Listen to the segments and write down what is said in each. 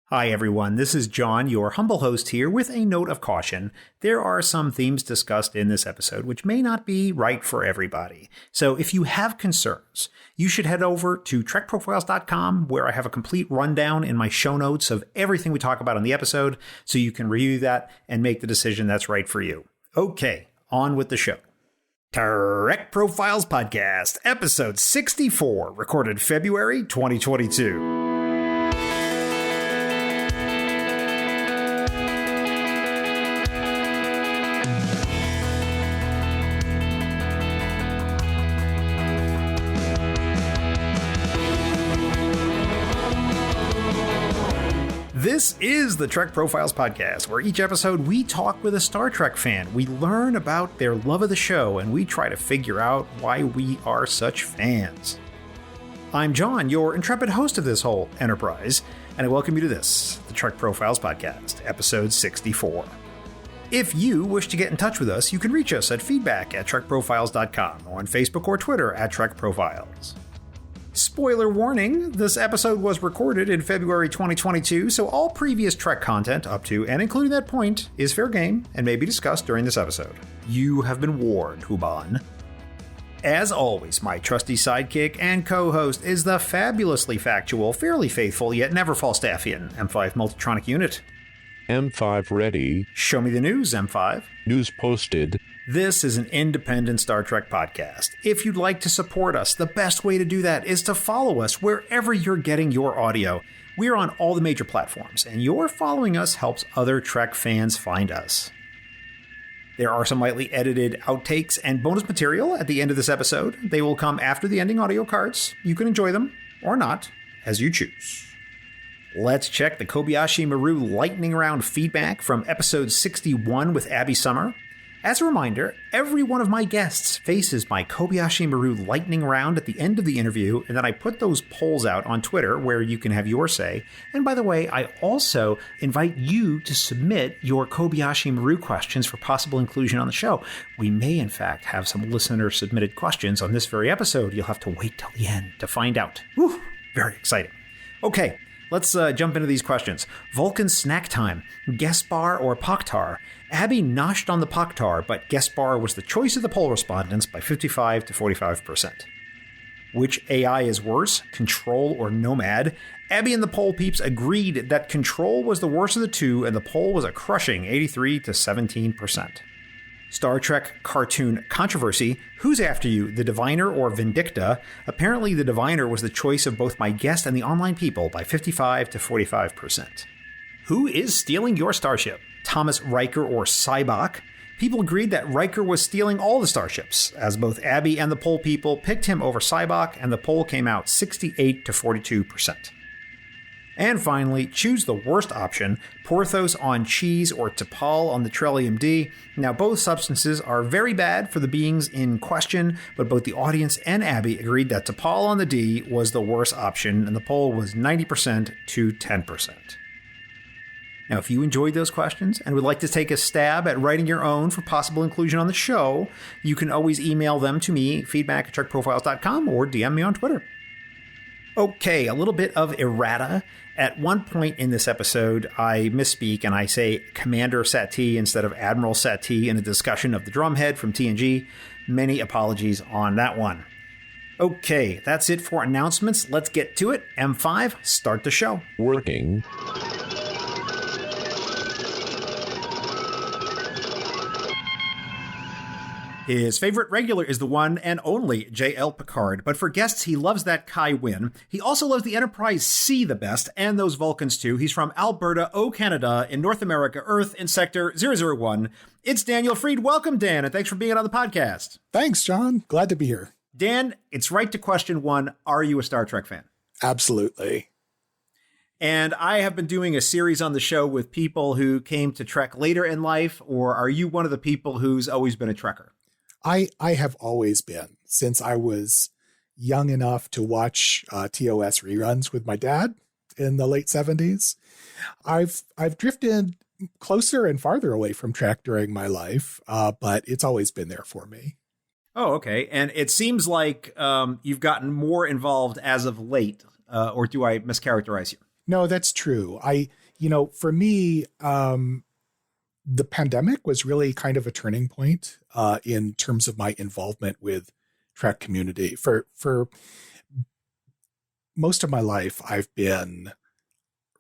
Hi everyone, this is John, your humble host here with a note of caution. There are some themes discussed in this episode which may not be right for everybody. So if you have concerns, you should head over to trekprofiles.com where I have a complete rundown in my show notes of everything we talk about on the episode so you can review that and make the decision that's right for you. Okay, on with the show. Trek Profiles Podcast, episode 64, recorded February 2022. This is the Trek Profiles Podcast, where each episode we talk with a Star Trek fan. We learn about their love of the show, and we try to figure out why we are such fans. I'm John, your intrepid host of this whole enterprise, and I welcome you to this, the Trek Profiles Podcast, episode 64. If you wish to get in touch with us, you can reach us at feedback@trekprofiles.com or on Facebook or Twitter @TrekProfiles. Spoiler warning, this episode was recorded in February 2022, so all previous Trek content up to and including that point is fair game and may be discussed during this episode. You have been warned, Huban. As always, my trusty sidekick and co-host is the fabulously factual, fairly faithful, yet never Falstaffian M5 Multitronic Unit. M5 ready. Show me the news, M5. News posted. This is an independent Star Trek podcast. If you'd like to support us, the best way to do that is to follow us wherever you're getting your audio. We're on all the major platforms, and your following us helps other Trek fans find us. There are some lightly edited outtakes and bonus material at the end of this episode. They will come after the ending audio cards. You can enjoy them, or not, as you choose. Let's check the Kobayashi Maru lightning round feedback from episode 61 with Abby Summer. As a reminder, every one of my guests faces my Kobayashi Maru lightning round at the end of the interview, and then I put those polls out on Twitter where you can have your say. And by the way, I also invite you to submit your Kobayashi Maru questions for possible inclusion on the show. We may, in fact, have some listener-submitted questions on this very episode. You'll have to wait till the end to find out. Whew, very exciting. Okay. Let's jump into these questions. Vulcan snack time, Gaspar or Paktar? Abby noshed on the Paktar, but Gaspar was the choice of the poll respondents by 55 to 45%. Which AI is worse, Control or Nomad? Abby and the poll peeps agreed that Control was the worst of the two, and the poll was a crushing 83 to 17%. Star Trek cartoon controversy. Who's after you, the Diviner or Vindicta? Apparently the Diviner was the choice of both my guest and the online people by 55 to 45%. Who is stealing your starship? Thomas Riker or Cybok? People agreed that Riker was stealing all the starships, as both Abby and the poll people picked him over Cybok, and the poll came out 68 to 42%. And finally, choose the worst option, Porthos on cheese or T'Pol on the Trellium D. Now, both substances are very bad for the beings in question, but both the audience and Abby agreed that T'Pol on the D was the worst option, and the poll was 90% to 10%. Now, if you enjoyed those questions and would like to take a stab at writing your own for possible inclusion on the show, you can always email them to me, feedback@trekprofiles.com, or DM me on Twitter. Okay, a little bit of errata. At one point in this episode, I misspeak and I say Commander Satie instead of Admiral Satie in a discussion of the drumhead from TNG. Many apologies on that one. Okay, that's it for announcements. Let's get to it. M5, start the show. Working. His favorite regular is the one and only J.L. Picard, but for guests, he loves that Kai Wynn. He also loves the Enterprise C the best, and those Vulcans too. He's from Alberta, Canada, in North America, Earth, in Sector 001. It's Daniel Freed. Welcome, Dan, and thanks for being on the podcast. Thanks, John. Glad to be here. Dan, it's right to question one. Are you a Star Trek fan? Absolutely. And I have been doing a series on the show with people who came to Trek later in life, or are you one of the people who's always been a Trekker? I have always been, since I was young enough to watch TOS reruns with my dad in the late 70s. I've drifted closer and farther away from Trek during my life, but it's always been there for me. Oh, okay. And it seems like you've gotten more involved as of late, or do I mischaracterize you? No, that's true. For me, the pandemic was really kind of a turning point in terms of my involvement with Trek community. For most of my life, I've been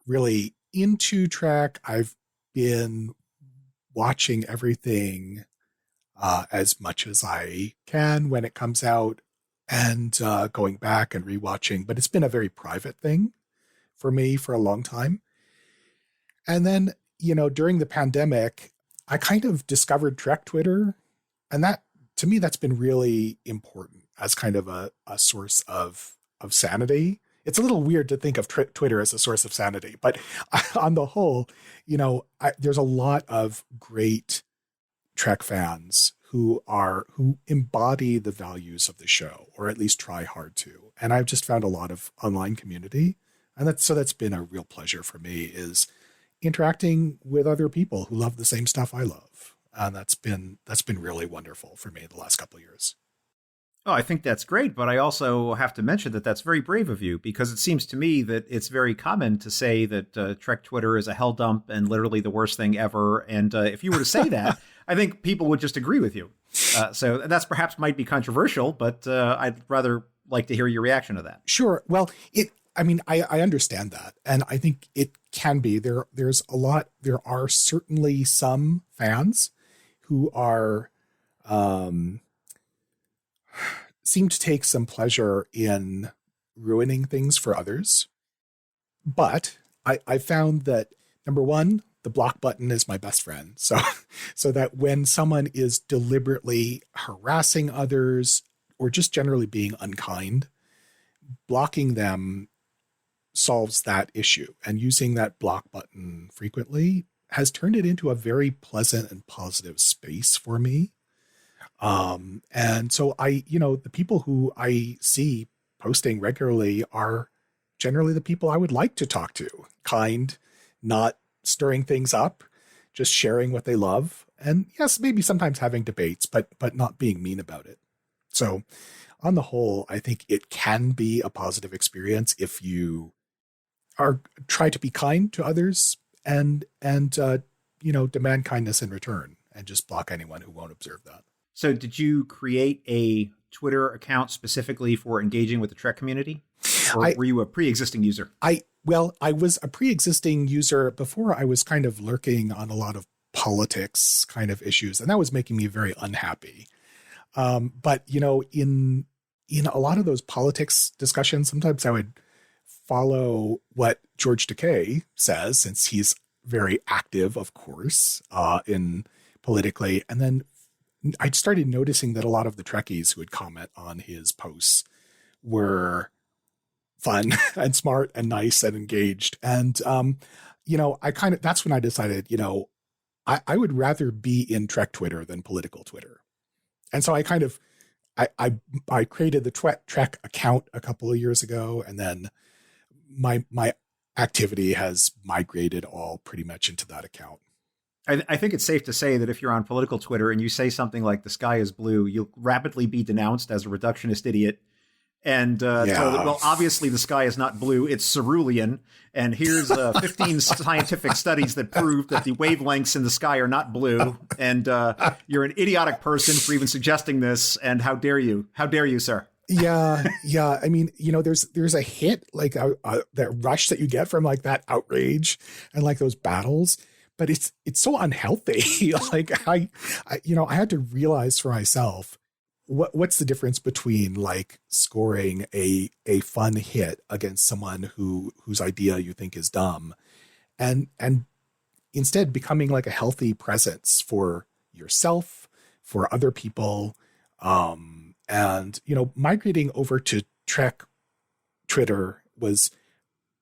really into Trek. I've been watching everything as much as I can when it comes out, and going back and rewatching. But it's been a very private thing for me for a long time. And then, during the pandemic, I kind of discovered Trek Twitter. And that, to me, that's been really important as kind of a source of sanity. It's a little weird to think of Twitter as a source of sanity, but on the whole, there's a lot of great Trek fans who embody the values of the show, or at least try hard to. And I've just found a lot of online community. And that's been a real pleasure for me, is interacting with other people who love the same stuff I love. And that's been really wonderful for me the last couple of years. Oh, I think that's great, but I also have to mention that that's very brave of you, because it seems to me that it's very common to say that Trek Twitter is a hell dump and literally the worst thing ever. And if you were to say that, I think people would just agree with you. So that's perhaps might be controversial, but I'd rather like to hear your reaction to that. Sure. Well, I understand that. And I think it can be. There are certainly some fans who are seem to take some pleasure in ruining things for others. But I found that, number one, the block button is my best friend. So that when someone is deliberately harassing others or just generally being unkind, blocking them solves that issue. And using that block button frequently has turned it into a very pleasant and positive space for me. And so the people who I see posting regularly are generally the people I would like to talk to. Kind, not stirring things up, just sharing what they love. And yes, maybe sometimes having debates, but not being mean about it. So on the whole, I think it can be a positive experience if you try to be kind to others and demand kindness in return, and just block anyone who won't observe that. So did you create a Twitter account specifically for engaging with the Trek community? Or were you a pre-existing user? I was a pre-existing user before. I was kind of lurking on a lot of politics kind of issues, and that was making me very unhappy. But in a lot of those politics discussions, sometimes I would follow what George Takei says, since he's very active, of course, in politically. And then I started noticing that a lot of the Trekkies who would comment on his posts were fun and smart and nice and engaged. And, that's when I decided, I would rather be in Trek Twitter than political Twitter. And so I created the Trek account a couple of years ago, and then my activity has migrated all pretty much into that account. I think it's safe to say that if you're on political Twitter and you say something like the sky is blue, you'll rapidly be denounced as a reductionist idiot and told that, well, obviously the sky is not blue, it's cerulean. And here's 15 scientific studies that prove that the wavelengths in the sky are not blue. And you're an idiotic person for even suggesting this. And how dare you? How dare you, sir? Yeah. I mean, there's a hit, like that rush that you get from like that outrage and like those battles. But it's so unhealthy. Like I had to realize for myself what's the difference between like scoring a fun hit against someone whose idea you think is dumb, and instead becoming like a healthy presence for yourself, for other people, and migrating over to Trek Twitter was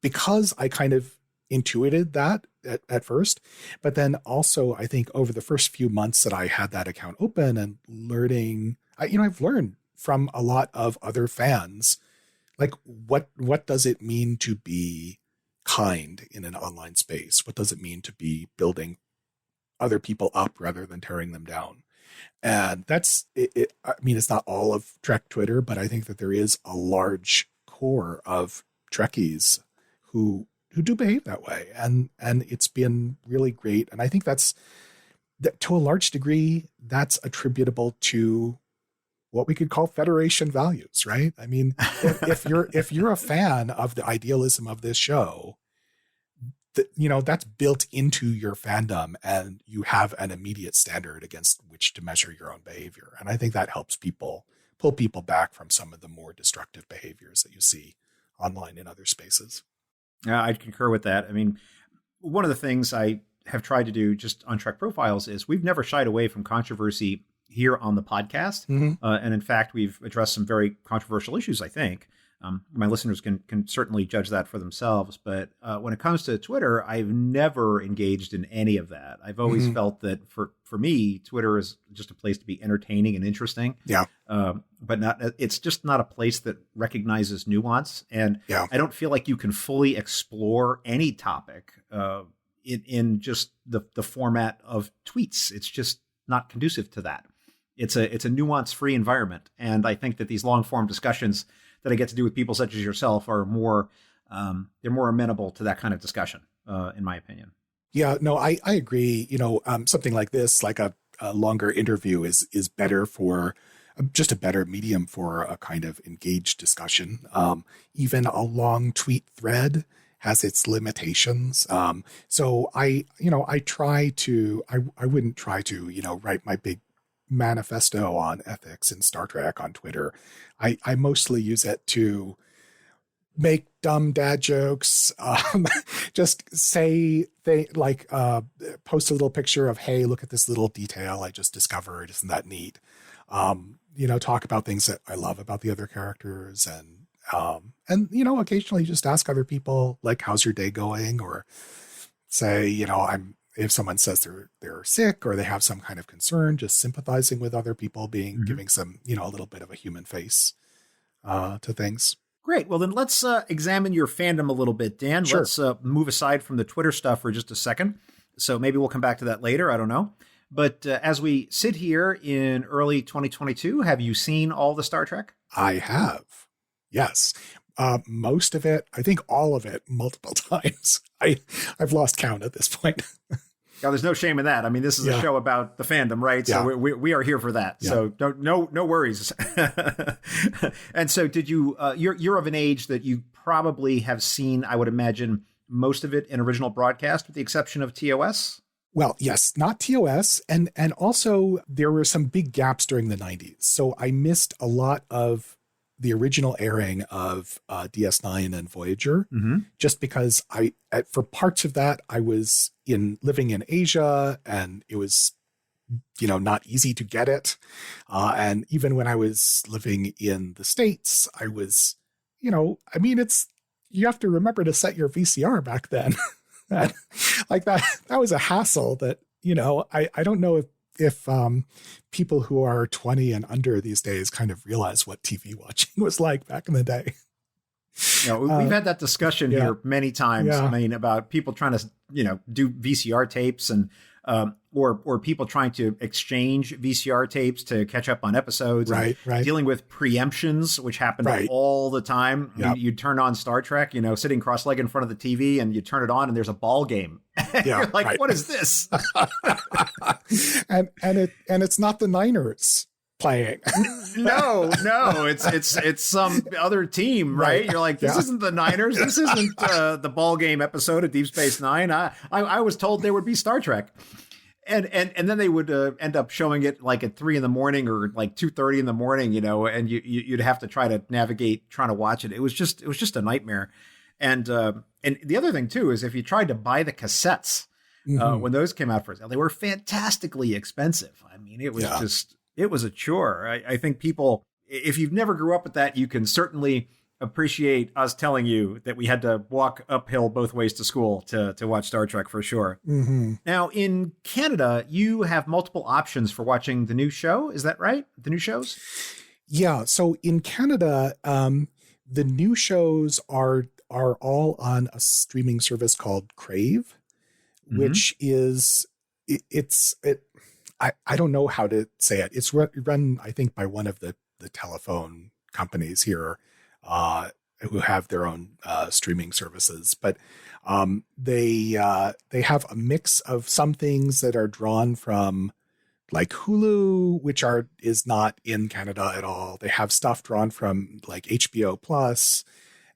because I kind of intuited that at first, but then also I think over the first few months that I had that account open and learning, I've learned from a lot of other fans, like what does it mean to be kind in an online space? What does it mean to be building other people up rather than tearing them down? And that's it. I mean, it's not all of Trek Twitter, but I think that there is a large core of Trekkies who do behave that way. And it's been really great. And I think that to a large degree, that's attributable to what we could call Federation values, right? I mean, if you're a fan of the idealism of this show, that's built into your fandom, and you have an immediate standard against which to measure your own behavior. And I think that helps pull people back from some of the more destructive behaviors that you see online in other spaces. I'd concur with that. I mean, one of the things I have tried to do just on Trek Profiles is we've never shied away from controversy here on the podcast. Mm-hmm. And in fact, we've addressed some very controversial issues, I think. My listeners can certainly judge that for themselves. But when it comes to Twitter, I've never engaged in any of that. I've always felt that for me, Twitter is just a place to be entertaining and interesting. Yeah. But it's just not a place that recognizes nuance. And I don't feel like you can fully explore any topic in just the format of tweets. It's just not conducive to that. It's a nuance-free environment. And I think that these long-form discussions that I get to do with people such as yourself are more, they're more amenable to that kind of discussion, in my opinion. Yeah, no, I agree. Something like this, like a longer interview is better for just a better medium for a kind of engaged discussion. Even a long tweet thread has its limitations. So I wouldn't try to, write my big manifesto on ethics in Star Trek on Twitter. I mostly use it to make dumb dad jokes, just say post a little picture of, hey, look at this little detail I just discovered. Isn't that neat? Talk about things that I love about the other characters, and occasionally just ask other people, like, how's your day going? Or say, if someone says they're sick or they have some kind of concern, just sympathizing with other people, giving some, a little bit of a human face to things. Great. Well, then let's examine your fandom a little bit, Dan. Sure. Let's move aside from the Twitter stuff for just a second. So maybe we'll come back to that later. I don't know. But as we sit here in early 2022, have you seen all the Star Trek? I have. Yes. Most of it, I think all of it, multiple times. I've lost count at this point. Yeah, there's no shame in that. I mean, this is a show about the fandom, right? So we are here for that. Yeah. So no worries. And so did you, you're of an age that you probably have seen, I would imagine, most of it in original broadcast with the exception of TOS? Well, yes, not TOS. And also there were some big gaps during the 90s. So I missed a lot of the original airing of DS9 and Voyager, just because for parts of that, I was living in Asia, and it was, not easy to get it. And even when I was living in the States, I was, you have to remember to set your VCR back then. Like that was a hassle that, I don't know if people who are 20 and under these days kind of realize what TV watching was like back in the day. We've had that discussion here many times. Yeah. I mean, about people trying to, do VCR tapes and, or people trying to exchange VCR tapes to catch up on episodes. Right. Dealing with preemptions, which happened all the time. Yep. You'd turn on Star Trek, sitting cross-legged in front of the TV, and you turn it on and there's a ball game. You're like, what is this? and it's not the Niners playing. No, it's some other team, right? You're like, this isn't the Niners. This isn't the ball game episode of Deep Space Nine. I was told there would be Star Trek. And then they would end up showing it like at 3 a.m. or like 2:30 a.m, and you'd have to try to navigate trying to watch it. It was just a nightmare. And the other thing too is if you tried to buy the cassettes when those came out they were fantastically expensive. I mean, it was it was a chore. I think people, if you've never grew up with that, you can certainly appreciate us telling you that we had to walk uphill both ways to school to watch Star Trek for sure. Now, in Canada, you have multiple options for watching the new show. Is that right? The new shows? Yeah. So in Canada, the new shows are all on a streaming service called Crave, which is I don't know how to say it. It's run, I think, by one of the telephone companies here who have their own streaming services. But They have a mix of some things that are drawn from like Hulu, which is not in Canada at all. They have stuff drawn from like HBO Plus,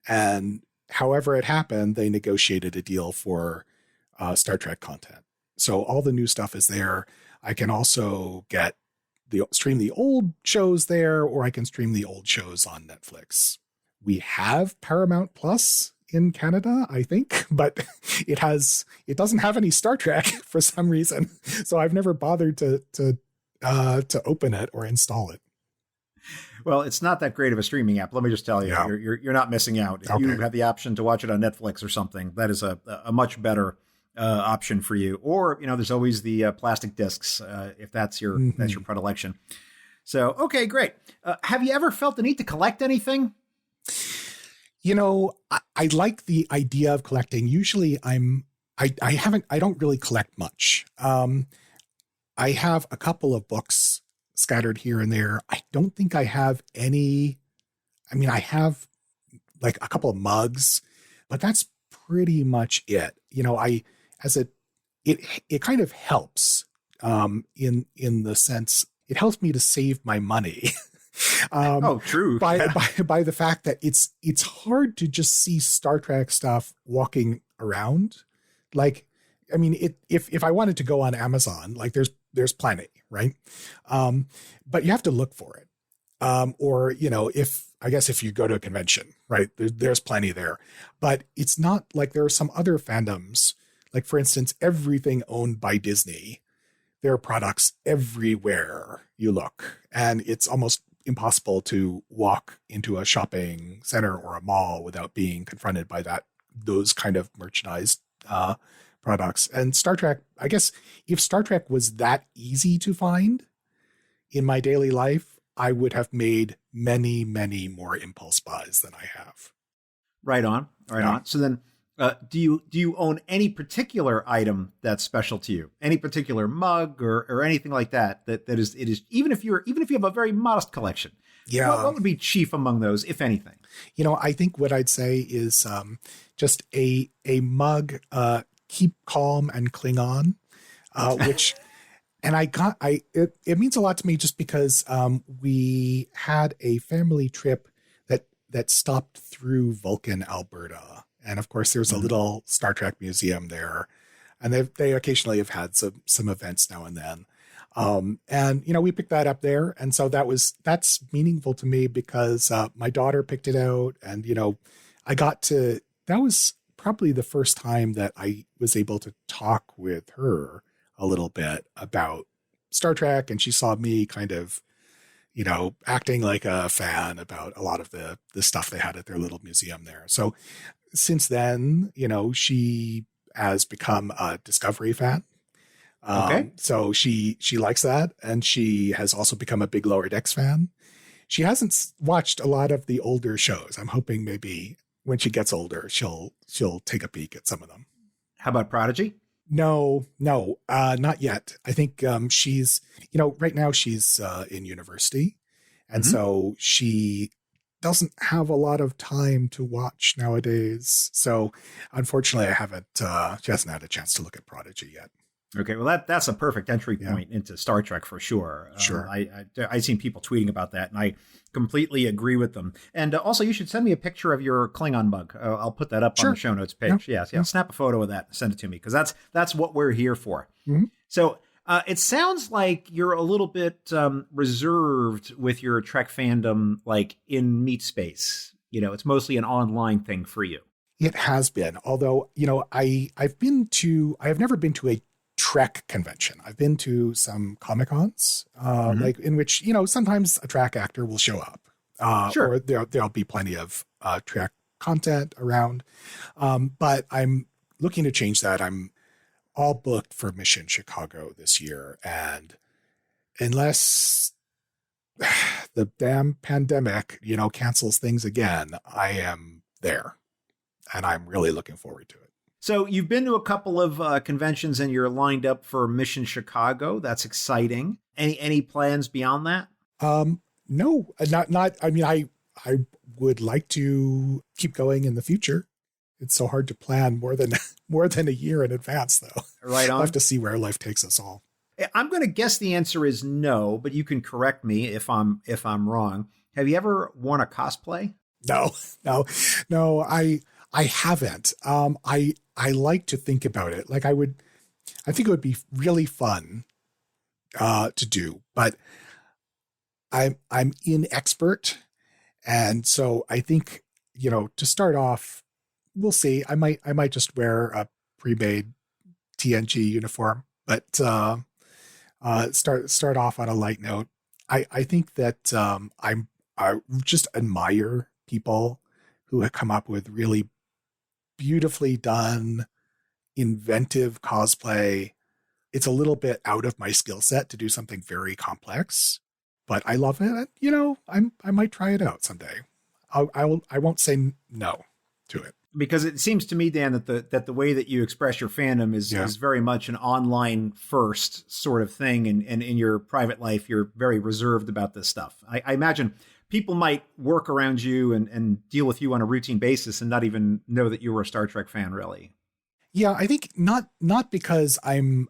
and however it happened, they negotiated a deal for Star Trek content. So all the new stuff is there. I can also stream the old shows there, or I can stream the old shows on Netflix. We have Paramount Plus in Canada, I think, but it doesn't have any Star Trek for some reason. So I've never bothered to open it or install it. Well, it's not that great of a streaming app. Let me just tell you, Yeah. you're not missing out. If Okay. you have the option to watch it on Netflix or something, that is a much better option for you. Or, there's always the plastic discs if that's your predilection. So, okay, great. Have you ever felt the need to collect anything? I like the idea of collecting. Usually I don't really collect much. I have a couple of books scattered here and there. I don't think I have any. I mean, I have like a couple of mugs, but that's pretty much it. It kind of helps in the sense it helps me to save my money. True. By the fact that it's hard to just see Star Trek stuff walking around. Like, I mean, if I wanted to go on Amazon, like there's plenty, right? But you have to look for it. Or, if you go to a convention, right, there's plenty there, but it's not like there are some other fandoms, like for instance, everything owned by Disney, there are products everywhere you look, and it's almost impossible to walk into a shopping center or a mall without being confronted by those kind of merchandise products. And Star Trek, I guess if Star Trek was that easy to find in my daily life, I would have made many, many more impulse buys than I have. Right on. So then, do you own any particular item that's special to you? Any particular mug or anything like that is even if you have a very modest collection? Yeah. What would be chief among those, if anything? I think what I'd say is just a mug, keep calm and cling on, which. And it means a lot to me just because we had a family trip that stopped through Vulcan, Alberta. And of course, there's a little Star Trek museum there. And they occasionally have had some events now and then. And we picked that up there. And so that's meaningful to me because my daughter picked it out. And, that was probably the first time that I was able to talk with her a little bit about Star Trek, and she saw me kind of, acting like a fan about a lot of the stuff they had at their little museum there. So since then, she has become a Discovery fan. Okay. So she likes that, and she has also become a big Lower Decks fan. She hasn't watched a lot of the older shows. I'm hoping maybe when she gets older, she'll take a peek at some of them. How about Prodigy? No, not yet. I think she's, right now she's in university. And so she doesn't have a lot of time to watch nowadays. So unfortunately, she hasn't had a chance to look at Prodigy yet. Okay, well, that's a perfect entry point into Star Trek for sure. Sure. I've seen people tweeting about that, and I completely agree with them. And also, you should send me a picture of your Klingon mug. I'll put that up on the show notes page. Yeah. Snap a photo of that and send it to me, because that's what we're here for. Mm-hmm. So it sounds like you're a little bit reserved with your Trek fandom, like in meat space. It's mostly an online thing for you. It has been, although, I have never been to a Trek convention. I've been to some Comic-Cons, like in which, sometimes a Trek actor will show up, Sure. or there'll be plenty of Trek content around. But I'm looking to change that. I'm all booked for Mission Chicago this year. And unless the damn pandemic, cancels things again, I am there, and I'm really looking forward to it. So you've been to a couple of conventions and you're lined up for Mission Chicago. That's exciting. Any plans beyond that? No, not. I mean, I would like to keep going in the future. It's so hard to plan more than more than a year in advance, though. Right on. I'll have to see where life takes us all. I'm going to guess the answer is no, but you can correct me if I'm wrong. Have you ever worn a cosplay? No, I haven't. I like to think about it. Like I think it would be really fun to do, but I'm inexpert. And so I think, to start off, we'll see. I might just wear a pre-made TNG uniform, but start off on a light note. I think that I just admire people who have come up with really beautifully done, inventive cosplay. It's a little bit out of my skill set to do something very complex, but I love it. I might try it out someday. I won't say no to it. Because it seems to me, Dan, that the way that you express your fandom is very much an online first sort of thing. And in your private life, you're very reserved about this stuff. I imagine people might work around you and deal with you on a routine basis and not even know that you were a Star Trek fan, really. Yeah, I think not because I'm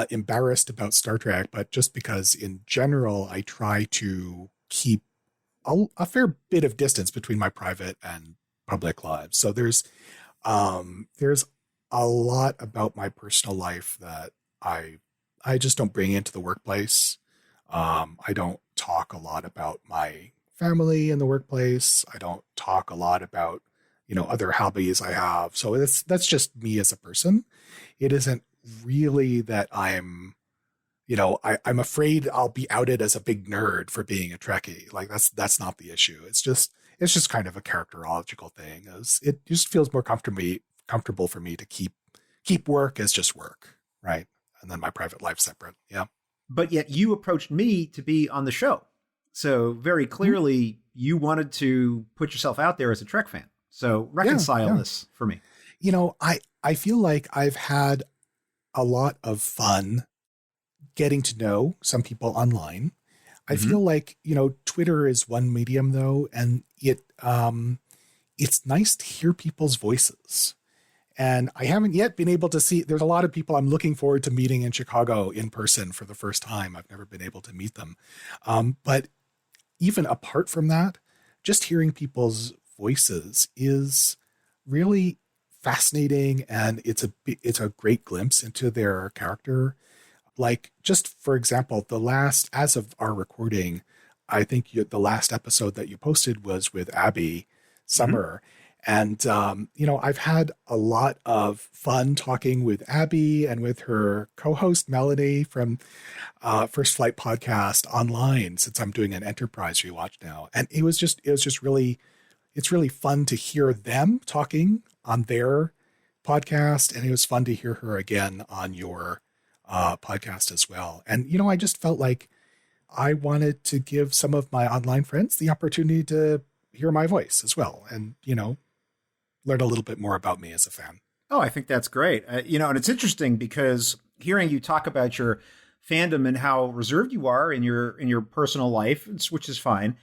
embarrassed about Star Trek, but just because in general, I try to keep a fair bit of distance between my private and public lives. So there's a lot about my personal life that I just don't bring into the workplace. I don't talk a lot about my family in the workplace. I don't talk a lot about, other hobbies I have. So that's just me as a person. It isn't really that I'm afraid I'll be outed as a big nerd for being a Trekkie. Like that's not the issue. It's just kind of a characterological thing. It just feels more comfortable for me to keep work as just work, right? And then my private life separate. Yeah. But yet you approached me to be on the show. So very clearly you wanted to put yourself out there as a Trek fan. So reconcile this for me. I feel like I've had a lot of fun getting to know some people online. I feel like, Twitter is one medium though, and it's nice to hear people's voices. And I haven't yet been able to see, there's a lot of people I'm looking forward to meeting in Chicago in person for the first time. I've never been able to meet them. But even apart from that, just hearing people's voices is really fascinating. And it's a great glimpse into their character. Like, just for example, as of our recording, I think the last episode that you posted was with Abby Summer. And, I've had a lot of fun talking with Abby and with her co-host Melanie from First Flight Podcast online, since I'm doing an Enterprise rewatch now. And it's really fun to hear them talking on their podcast. And it was fun to hear her again on your podcast as well. And, I just felt like I wanted to give some of my online friends the opportunity to hear my voice as well. And, learn a little bit more about me as a fan. Oh, I think that's great. And it's interesting because hearing you talk about your fandom and how reserved you are in your personal life, which is fine.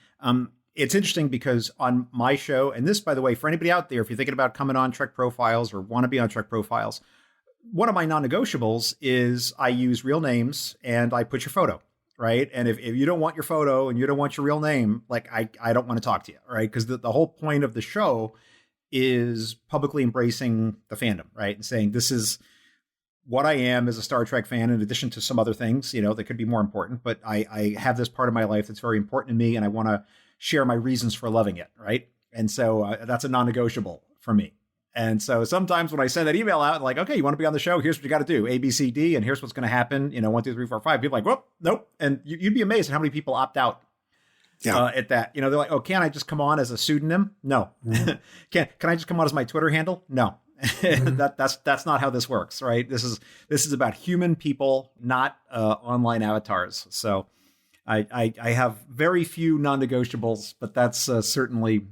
It's interesting because on my show, and this, by the way, for anybody out there, if you're thinking about coming on Trek Profiles or want to be on Trek Profiles, one of my non-negotiables is I use real names and I put your photo, right? And if you don't want your photo and you don't want your real name, like I don't want to talk to you, right? Because the whole point of the show is publicly embracing the fandom, right? And saying, this is what I am as a Star Trek fan, in addition to some other things, that could be more important, but I have this part of my life that's very important to me and I want to share my reasons for loving it, right? And so that's a non-negotiable for me. And so sometimes when I send that email out, like, okay, you want to be on the show? Here's what you got to do. A, B, C, D. And here's what's going to happen. 1, 2, 3, 4, 5. People are like, whoop, nope. And you'd be amazed at how many people opt out at that. They're like, oh, can't I just come on as a pseudonym? No. Can I just come on as my Twitter handle? No. That's not how this works, right? This is about human people, not online avatars. So I have very few non-negotiables, but that's certainly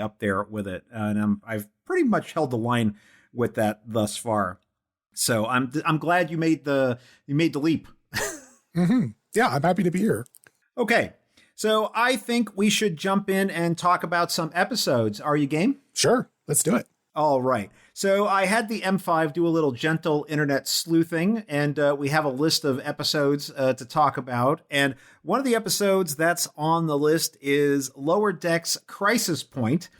up there with it. And I've pretty much held the line with that thus far. So I'm glad you made the leap. Yeah, I'm happy to be here. Okay. So I think we should jump in and talk about some episodes. Are you game? Sure. Let's do it. All right. So I had the M5 do a little gentle internet sleuthing, and we have a list of episodes to talk about. And one of the episodes that's on the list is Lower Decks Crisis Point.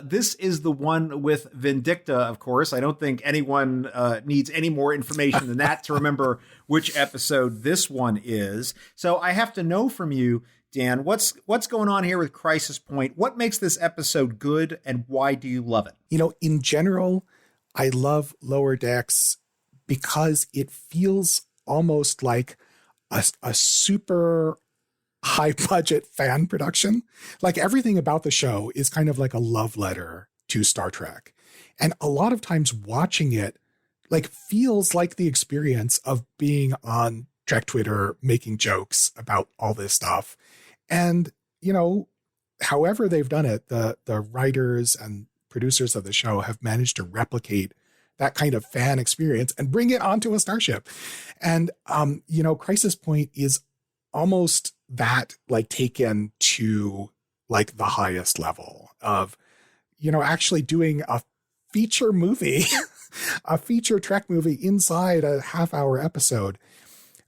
This is the one with Vindicta, of course. I don't think anyone needs any more information than that to remember which episode this one is. So I have to know from you, Dan, what's going on here with Crisis Point? What makes this episode good, and why do you love it? You know, in general, I love Lower Decks because it feels almost like a super high budget fan production. Like everything about the show is kind of like a love letter to Star Trek. And a lot of times watching it like feels like the experience of being on Trek Twitter, making jokes about all this stuff. And, you know, however they've done it, the writers and producers of the show have managed to replicate that kind of fan experience and bring it onto a starship. And, you know, Crisis Point is almost that, like, taken to like the highest level of, you know, actually doing a feature movie, a feature Trek movie inside a half-hour episode.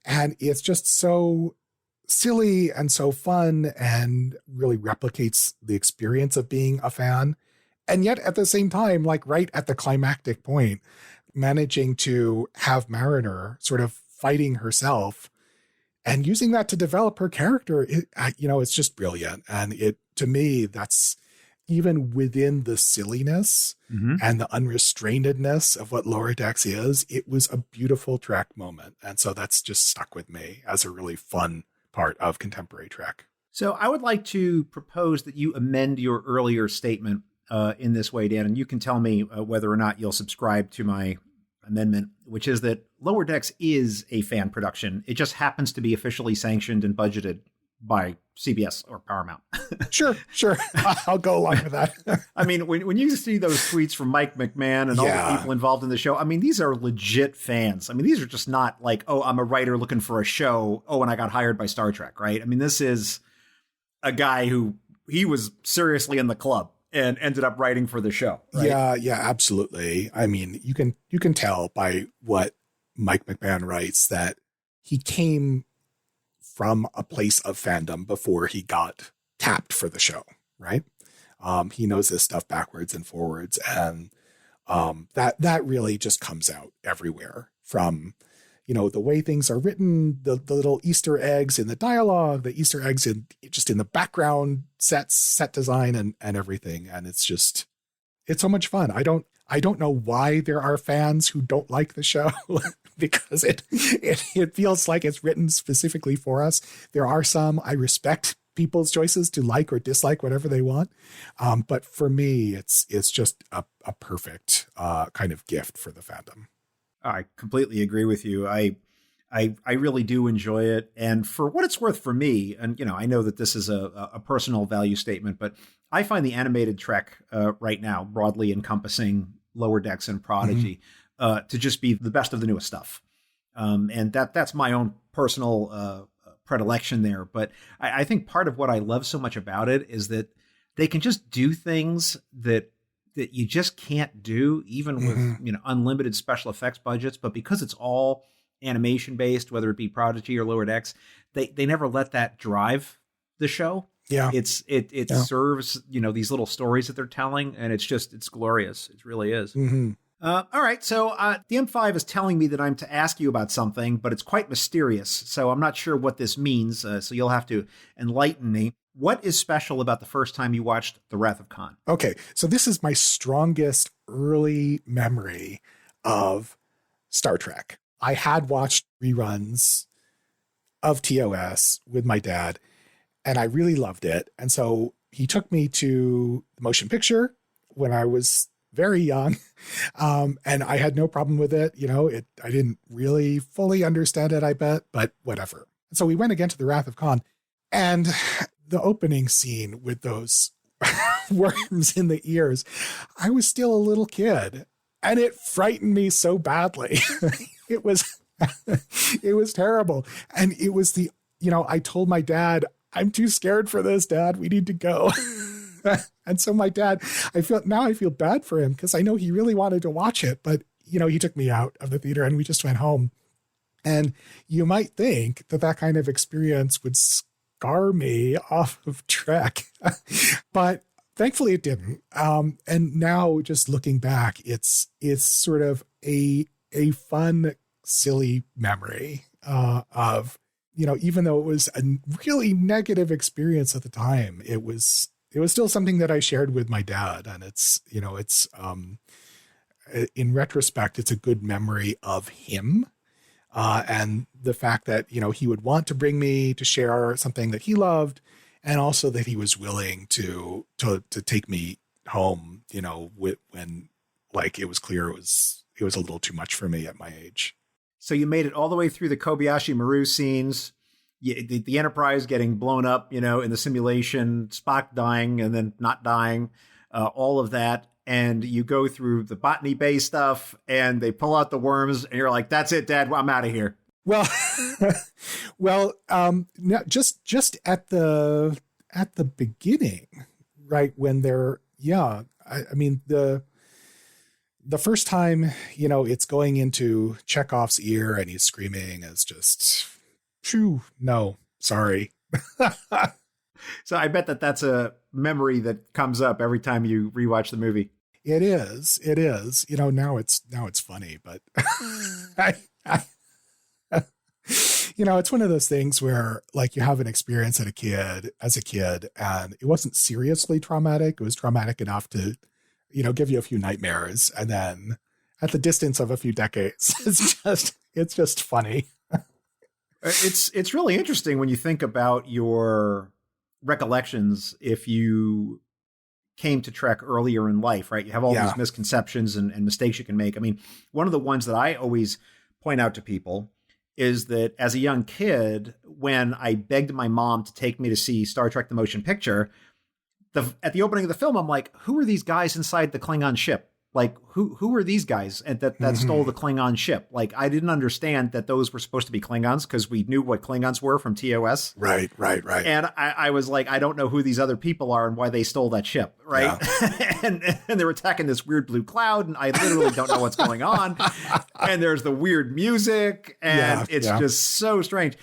And it's just so silly and so fun and really replicates the experience of being a fan. And yet at the same time, like right at the climactic point, managing to have Mariner sort of fighting herself and using that to develop her character, you know, it's just brilliant. And it, to me, that's even within the silliness and the unrestrainedness of what Lower Decks is, it was a beautiful Trek moment. And so that's just stuck with me as a really fun part of contemporary Trek. So I would like to propose that you amend your earlier statement in this way, Dan, and you can tell me whether or not you'll subscribe to my amendment, which is that Lower Decks is a fan production. It just happens to be officially sanctioned and budgeted by CBS or Paramount. Sure. I'll go along with that. I mean, when you see those tweets from Mike McMahon and all the people involved in the show, I mean, these are legit fans. I mean, these are just not like, oh, I'm a writer looking for a show. Oh, and I got hired by Star Trek, right? I mean, this is a guy who he was seriously in the club and ended up writing for the show. Right? Yeah, absolutely. I mean, you can tell by what Mike McMahon writes that he came from a place of fandom before he got tapped for the show, right? He knows this stuff backwards and forwards, and that really just comes out everywhere from, you know, the way things are written, the little Easter eggs in the dialogue, the Easter eggs in just in the background set design and everything. And it's so much fun. I don't know why there are fans who don't like the show because it feels like it's written specifically for us. There are some. I respect people's choices to like or dislike whatever they want. But for me, it's just a perfect kind of gift for the fandom. I completely agree with you. I really do enjoy it. And for what it's worth for me, and, you know, I know that this is a personal value statement, but I find the animated Trek right now, broadly encompassing Lower Decks and Prodigy, to just be the best of the newest stuff. And that's my own personal predilection there. But I think part of what I love so much about it is that they can just do things that you just can't do, even with, you know, unlimited special effects budgets. But because it's all animation based, whether it be Prodigy or Lower Decks, they never let that drive the show. Yeah. It serves, you know, these little stories that they're telling, and it's glorious. It really is. All right. So the M5 is telling me that I'm to ask you about something, but it's quite mysterious. So I'm not sure what this means. So you'll have to enlighten me. What is special about the first time you watched The Wrath of Khan? Okay. So this is my strongest early memory of Star Trek. I had watched reruns of TOS with my dad, and I really loved it. And so he took me to the motion picture when I was very young. And I had no problem with it. You know, I didn't really fully understand it, I bet, but whatever. And so we went again to The Wrath of Khan, and the opening scene with those worms in the ears, I was still a little kid, and it frightened me so badly. It was terrible. And it was you know, I told my dad, I'm too scared for this, Dad. We need to go. And so my dad, I feel bad for him because I know he really wanted to watch it, but he took me out of the theater and we just went home. And you might think that kind of experience would scar me off of Trek, but thankfully it didn't. And now just looking back, it's sort of a fun, silly memory of, even though it was a really negative experience at the time, it was still something that I shared with my dad. And it's in retrospect, it's a good memory of him. And the fact that, he would want to bring me to share something that he loved, and also that he was willing to take me home, when like it was clear it was a little too much for me at my age. So you made it all the way through the Kobayashi Maru scenes, the Enterprise getting blown up, in the simulation, Spock dying and then not dying, all of that. And you go through the Botany Bay stuff and they pull out the worms and you're like, that's it, Dad, I'm out of here. Well, just at the beginning, right? When they're, I mean, the first time, it's going into Chekhov's ear and he's screaming is just, phew, no, sorry. So I bet that's a memory that comes up every time you rewatch the movie. It is. Now it's funny, but it's one of those things where like you have an experience as a kid, and it wasn't seriously traumatic. It was traumatic enough to, give you a few nightmares. And then at the distance of a few decades, it's just funny. It's really interesting when you think about your recollections. If you came to Trek earlier in life, right? You have all these misconceptions and mistakes you can make. I mean, one of the ones that I always point out to people is that as a young kid, when I begged my mom to take me to see Star Trek: The Motion Picture, at the opening of the film, I'm like, who are these guys inside the Klingon ship? Like, who are these guys that stole the Klingon ship? Like, I didn't understand that those were supposed to be Klingons because we knew what Klingons were from TOS. Right. And I was like, I don't know who these other people are and why they stole that ship, right? Yeah. and they're attacking this weird blue cloud, and I literally don't know what's going on. And there's the weird music, and it's just so strange.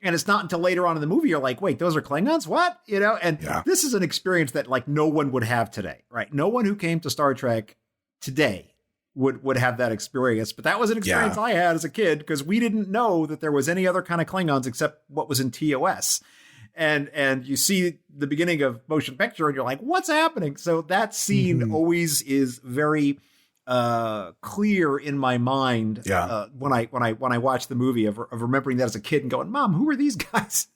And it's not until later on in the movie you're like, wait, those are Klingons? What? And this is an experience that like no one would have today, right? No one who came to Star Trek today would have that experience. But that was an experience I had as a kid because we didn't know that there was any other kind of Klingons except what was in TOS. And you see the beginning of Motion Picture and you're like, what's happening? So that scene always is very clear in my mind when I watch the movie of remembering that as a kid and going, Mom, who are these guys?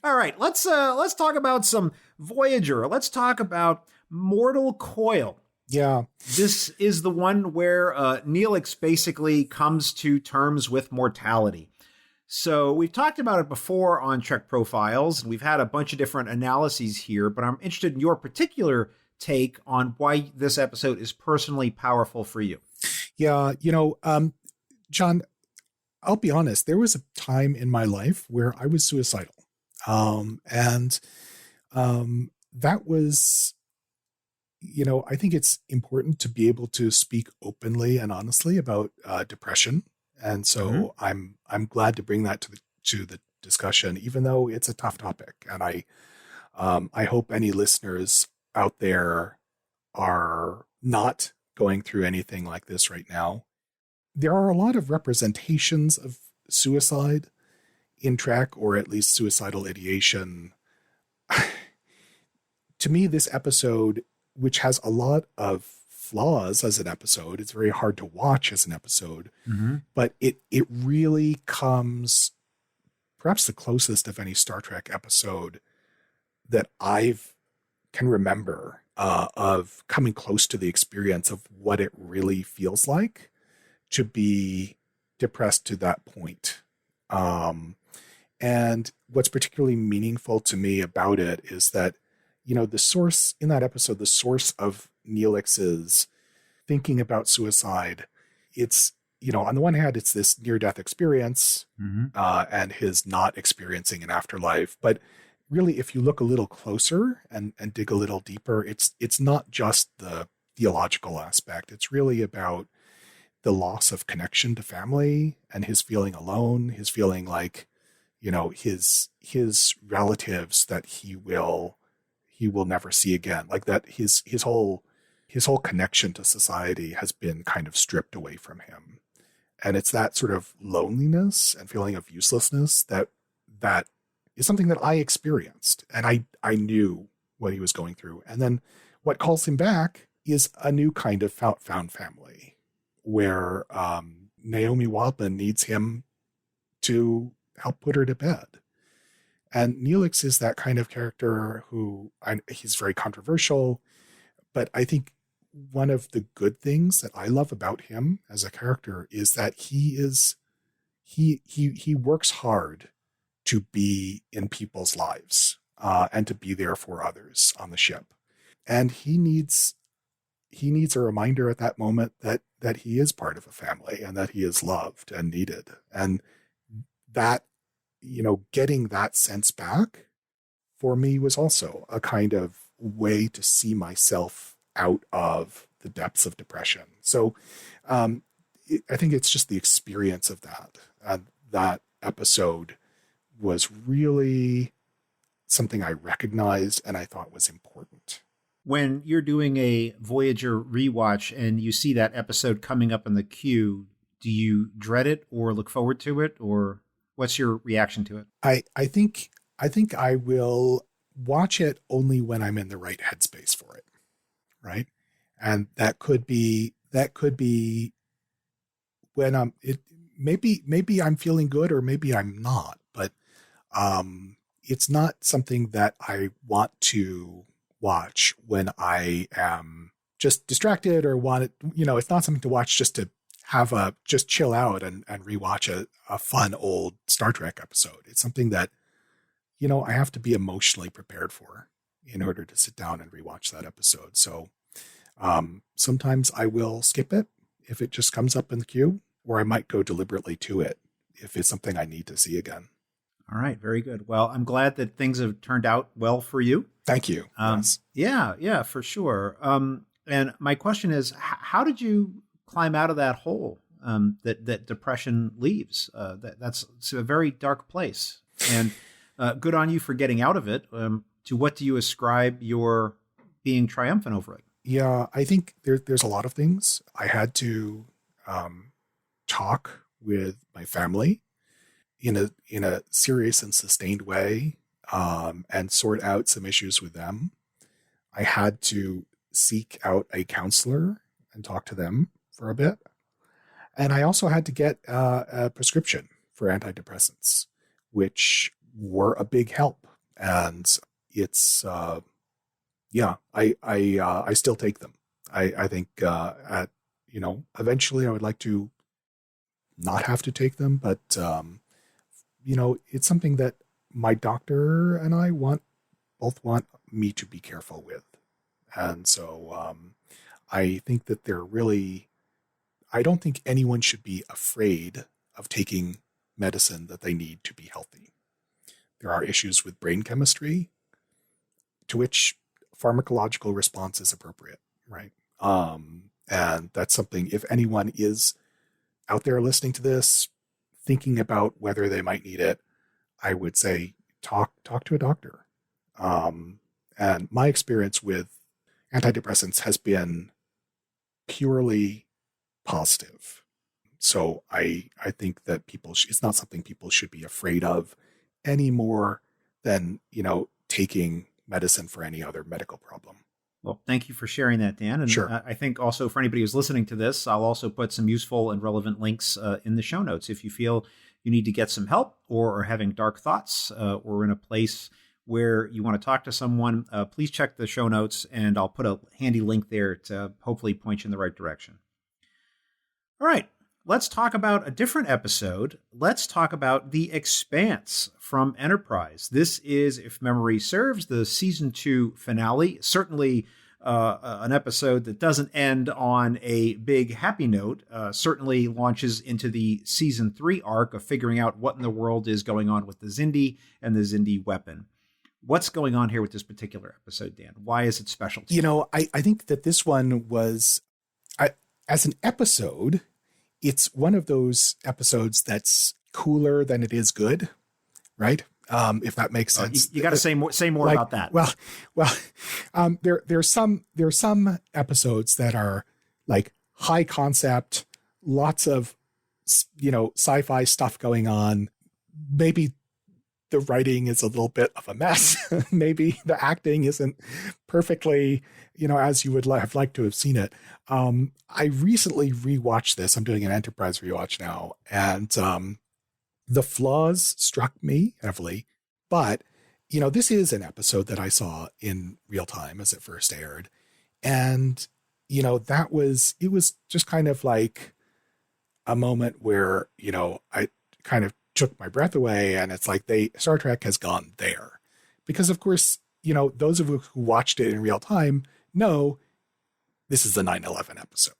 All right, let's talk about some Voyager. Let's talk about Mortal Coil. Yeah. This is the one where Neelix basically comes to terms with mortality. So we've talked about it before on Trek Profiles, and we've had a bunch of different analyses here, but I'm interested in your particular take on why this episode is personally powerful for you. Yeah, John, I'll be honest, there was a time in my life where I was suicidal. That was, I think it's important to be able to speak openly and honestly about depression. And so I'm glad to bring that to the discussion, even though it's a tough topic. And I hope any listeners out there are not going through anything like this right now. There are a lot of representations of suicide in Trek, or at least suicidal ideation. To me, this episode, which has a lot of flaws as an episode, it's very hard to watch as an episode, but it really comes perhaps the closest of any Star Trek episode that can remember of coming close to the experience of what it really feels like to be depressed to that point. And what's particularly meaningful to me about it is that, the source in that episode, the source of Neelix's thinking about suicide, it's, on the one hand, it's this near-death experience and his not experiencing an afterlife. But really, if you look a little closer and dig a little deeper, it's not just the theological aspect. It's really about the loss of connection to family and his feeling alone, his feeling like, his relatives that he will never see again. Like that his whole connection to society has been kind of stripped away from him. And it's that sort of loneliness and feeling of uselessness that is something that I experienced. And I knew what he was going through. And then what calls him back is a new kind of found family where Naomi Wildman needs him to help put her to bed. And Neelix is that kind of character he's very controversial, but I think one of the good things that I love about him as a character is that he works hard to be in people's lives and to be there for others on the ship. And he needs a reminder at that moment that he is part of a family and that he is loved and needed. And that, getting that sense back for me was also a kind of way to see myself out of the depths of depression. So I think it's just the experience of that. That episode was really something I recognized and I thought was important. When you're doing a Voyager rewatch and you see that episode coming up in the queue, do you dread it or look forward to it, or what's your reaction to it? I think I will watch it only when I'm in the right headspace for it, right? And that could be when maybe I'm feeling good or maybe I'm not, but it's not something that I want to watch when I am just distracted or want it, it's not something to watch just to just chill out and rewatch a fun old Star Trek episode. It's something that, I have to be emotionally prepared for in order to sit down and rewatch that episode. So sometimes I will skip it if it just comes up in the queue, or I might go deliberately to it if it's something I need to see again. All right. Very good. Well, I'm glad that things have turned out well for you. Thank you. Yes. Yeah, for sure. And my question is, how did you climb out of that hole that depression leaves? It's a very dark place. And good on you for getting out of it. To what do you ascribe your being triumphant over it? Yeah, I think there's a lot of things. I had to talk with my family in a serious and sustained way, and sort out some issues with them. I had to seek out a counselor and talk to them for a bit. And I also had to get a prescription for antidepressants, which were a big help. And it's, I still take them. I think, eventually I would like to not have to take them, but, it's something that my doctor and I both want me to be careful with. And so, I think that I don't think anyone should be afraid of taking medicine that they need to be healthy. There are issues with brain chemistry to which pharmacological response is appropriate, right? And that's something, if anyone is out there listening to this, thinking about whether they might need it, I would say talk to a doctor. And my experience with antidepressants has been purely positive. So I think that it's not something people should be afraid of any more than, taking medicine for any other medical problem. Well, thank you for sharing that, Dan. And sure. I think also for anybody who's listening to this, I'll also put some useful and relevant links in the show notes. If you feel you need to get some help or are having dark thoughts or in a place where you want to talk to someone, please check the show notes and I'll put a handy link there to hopefully point you in the right direction. All right, let's talk about a different episode. Let's talk about The Expanse from Enterprise. This is, if memory serves, the season 2 finale. Certainly an episode that doesn't end on a big happy note. Certainly launches into the season 3 arc of figuring out what in the world is going on with the Xindi and the Xindi weapon. What's going on here with this particular episode, Dan? Why is it special to you? I think that this one was, as an episode, it's one of those episodes that's cooler than it is good, right? If that makes sense. You got to say more about that. There's some episodes that are like high concept, lots of, sci-fi stuff going on. Maybe the writing is a little bit of a mess. Maybe the acting isn't perfectly, as you would have liked to have seen it. I recently rewatched this. I'm doing an Enterprise rewatch now, and the flaws struck me heavily. But, this is an episode that I saw in real time as it first aired. And, it was just kind of like a moment where, I kind of took my breath away, and it's like Star Trek has gone there. Because of course, those of you who watched it in real time know this is the 9/11 episode.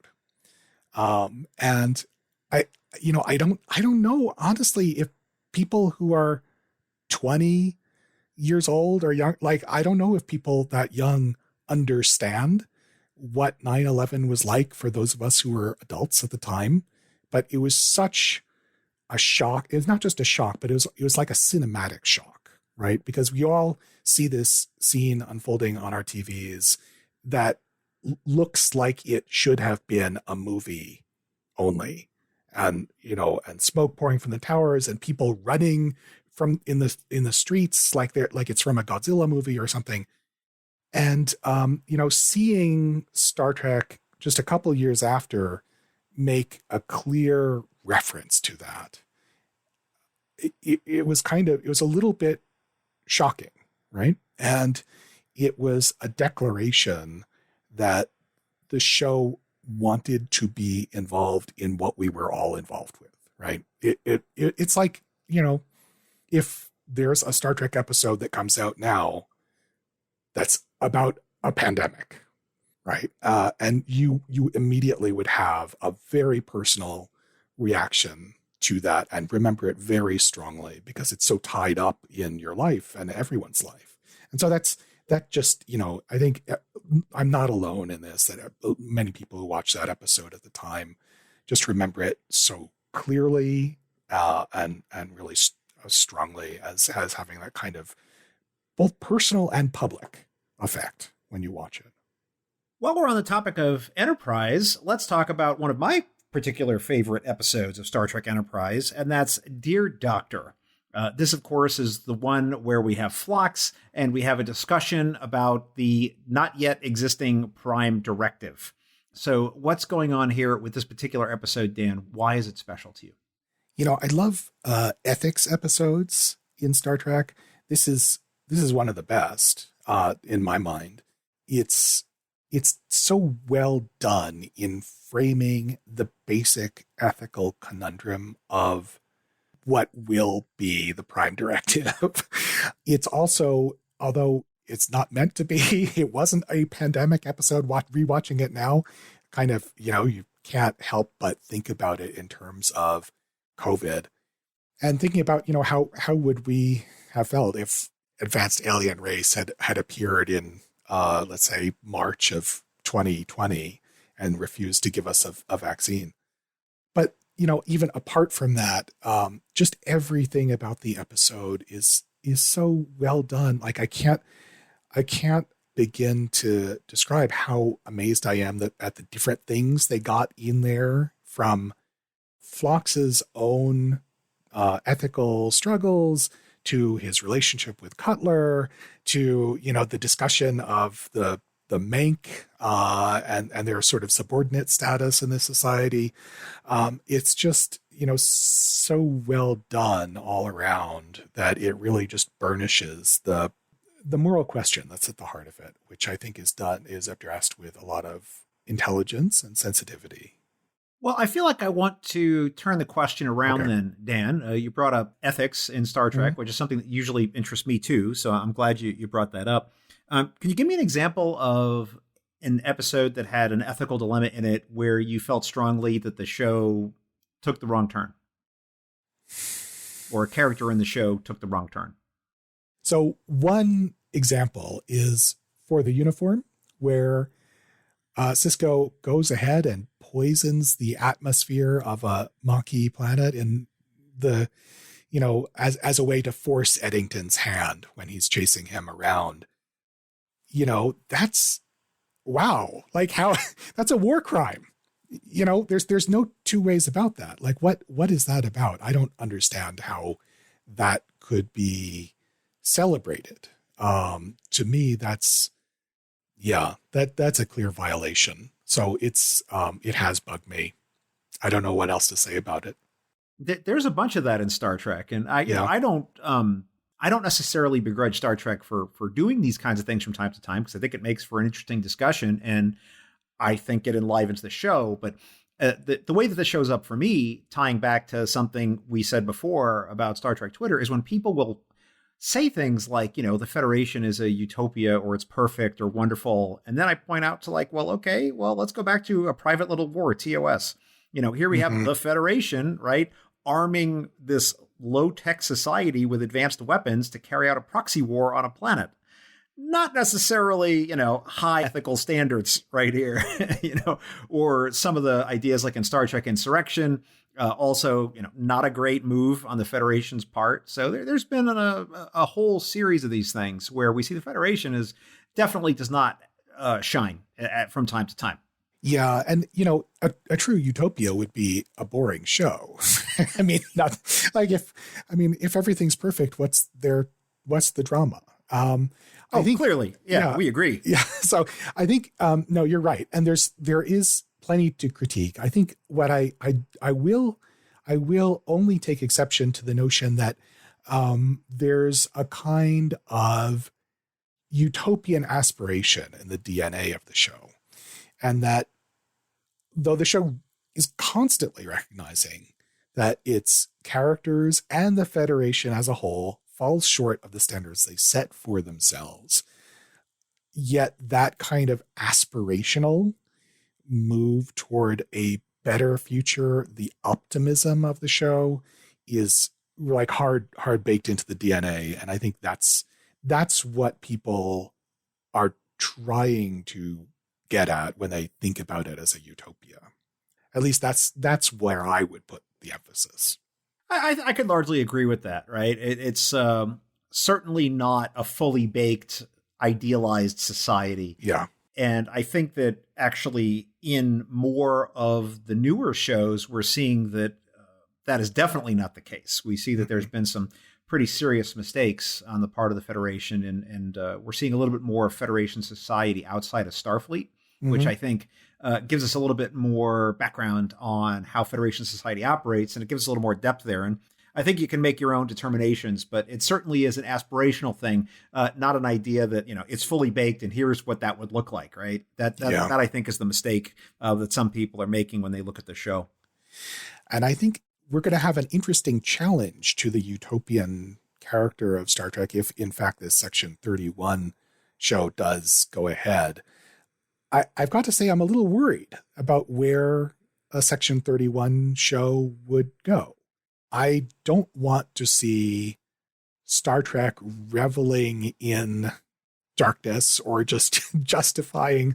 And I don't know, honestly, if people who are 20 years old or young, like, I don't know if people that young understand what 9/11 was like for those of us who were adults at the time. But it was such a shock. It's not just a shock, but it was like a cinematic shock, right? Because we all see this scene unfolding on our TVs that looks like it should have been a movie only. And, and smoke pouring from the towers and people running from in the streets like it's from a Godzilla movie or something. And, seeing Star Trek just a couple years after make a clear reference to that, it was a little bit shocking, right? And it was a declaration that the show wanted to be involved in what we were all involved with, right? It's like, if there's a Star Trek episode that comes out now that's about a pandemic, right? And you immediately would have a very personal reaction to that and remember it very strongly because it's so tied up in your life and everyone's life. And so that just, I think I'm not alone in this, that many people who watched that episode at the time just remember it so clearly and really strongly as having that kind of both personal and public effect when you watch it. While we're on the topic of Enterprise, let's talk about one of my particular favorite episodes of Star Trek Enterprise, and that's Dear Doctor. This, of course, is the one where we have Phlox and we have a discussion about the not yet existing Prime Directive. So what's going on here with this particular episode, Dan? Why is it special to you? I love ethics episodes in Star Trek. This is one of the best in my mind. It's so well done in framing the basic ethical conundrum of what will be the Prime Directive. It's also, although it's not meant to be, it wasn't a pandemic episode, rewatching it now, kind of, you can't help but think about it in terms of COVID and thinking about, how would we have felt if advanced alien race had appeared in, let's say, March of 2020 and refused to give us a vaccine. But, even apart from that, just everything about the episode is so well done. Like I can't begin to describe how amazed I am at the different things they got in there, from Phlox's own ethical struggles to his relationship with Cutler, to, the discussion of the Mank and their sort of subordinate status in this society. It's just, so well done all around that it really just burnishes the moral question that's at the heart of it, which I think is addressed with a lot of intelligence and sensitivity. Well, I feel like I want to turn the question around then, Dan. You brought up ethics in Star Trek, which is something that usually interests me too. So I'm glad you brought that up. Can you give me an example of an episode that had an ethical dilemma in it where you felt strongly that the show took the wrong turn? Or a character in the show took the wrong turn? So one example is for the uniform, where Cisco goes ahead and poisons the atmosphere of a Maquis planet in the, as a way to force Eddington's hand when he's chasing him around. That's, wow. Like, how that's a war crime. There's no two ways about that. Like, what is that about? I don't understand how that could be celebrated. To me, that's a clear violation. So it has bugged me. I don't know what else to say about it. There's a bunch of that in Star Trek, and I don't necessarily begrudge Star Trek for doing these kinds of things from time to time, because I think it makes for an interesting discussion, and I think it enlivens the show. But the way that this shows up for me, tying back to something we said before about Star Trek Twitter, is when people will say things like, the Federation is a utopia, or it's perfect or wonderful. And then I point out to let's go back to a private little war, TOS. Here we have the Federation, right, arming this low-tech society with advanced weapons to carry out a proxy war on a planet. Not necessarily, high ethical standards right here, or some of the ideas like in Star Trek Insurrection. Also, not a great move on the Federation's part. So there's been a whole series of these things where we see the Federation definitely does not shine from time to time. Yeah. And, a true utopia would be a boring show. I mean, not like if everything's perfect, what's the drama? I think clearly. Yeah, we agree. Yeah. So I think, no, you're right. And there is plenty to critique. I think what I will only take exception to the notion that there's a kind of utopian aspiration in the DNA of the show. And that though the show is constantly recognizing that its characters and the Federation as a whole falls short of the standards they set for themselves, yet that kind of aspirational move toward a better future, the optimism of the show, is like hard baked into the DNA. And I think that's what people are trying to get at when they think about it as a utopia. At least that's where I would put the emphasis. I could largely agree with that, right? It's certainly not a fully baked, idealized society. Yeah. And I think that actually in more of the newer shows, we're seeing that that is definitely not the case. We see that there's been some pretty serious mistakes on the part of the Federation, and we're seeing a little bit more Federation society outside of Starfleet, which I think gives us a little bit more background on how Federation society operates, and it gives us a little more depth there. And I think you can make your own determinations, but it certainly is an aspirational thing, not an idea that, it's fully baked and here's what that would look like, right? That I think is the mistake that some people are making when they look at the show. And I think we're going to have an interesting challenge to the utopian character of Star Trek if, in fact, this Section 31 show does go ahead. I've got to say I'm a little worried about where a Section 31 show would go. I don't want to see Star Trek reveling in darkness or just justifying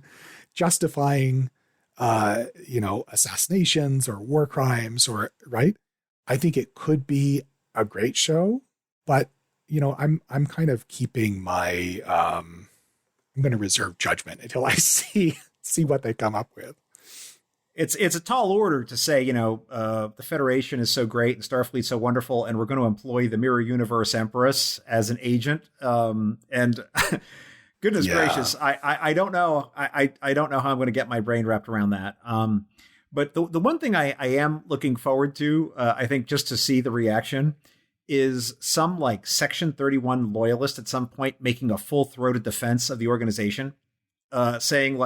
assassinations or war crimes, or right. I think it could be a great show, but I'm kind of keeping my I'm going to reserve judgment until I see what they come up with. It's a tall order to say, the Federation is so great and Starfleet's so wonderful, and we're going to employ the Mirror Universe Empress as an agent. And goodness gracious, I don't know. I don't know how I'm going to get my brain wrapped around that. But the one thing I am looking forward to, I think, just to see the reaction, is some like Section 31 loyalist at some point making a full-throated defense of the organization. Saying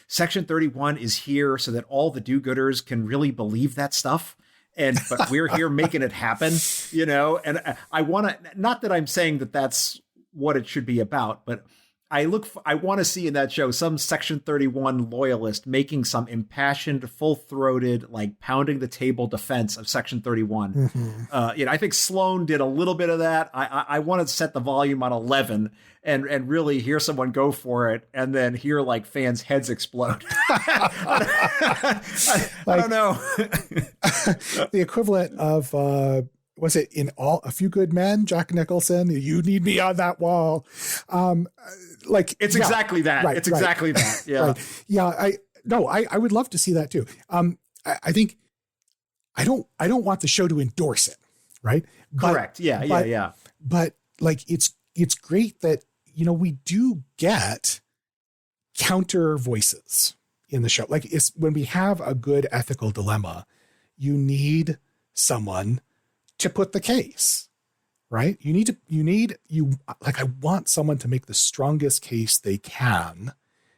Section 31 is here so that all the do-gooders can really believe that stuff. But we're here making it happen, and I want to, not that I'm saying that that's what it should be about, but I want to see in that show some Section 31 loyalist making some impassioned, full-throated, like pounding the table defense of Section 31. Mm-hmm. I think Sloan did a little bit of that. I want to set the volume on 11 and really hear someone go for it, and then hear like fans' heads explode. I don't know. The equivalent of was it in A Few Good Men, Jack Nicholson? You need me on that wall. It's exactly that. Right, it's exactly that. Yeah. Right. Yeah. I would love to see that too. I think I don't want the show to endorse it. Right. Correct. Yeah. But like, it's great that, we do get counter voices in the show. Like, it's when we have a good ethical dilemma, you need someone to put the case, right? I want someone to make the strongest case they can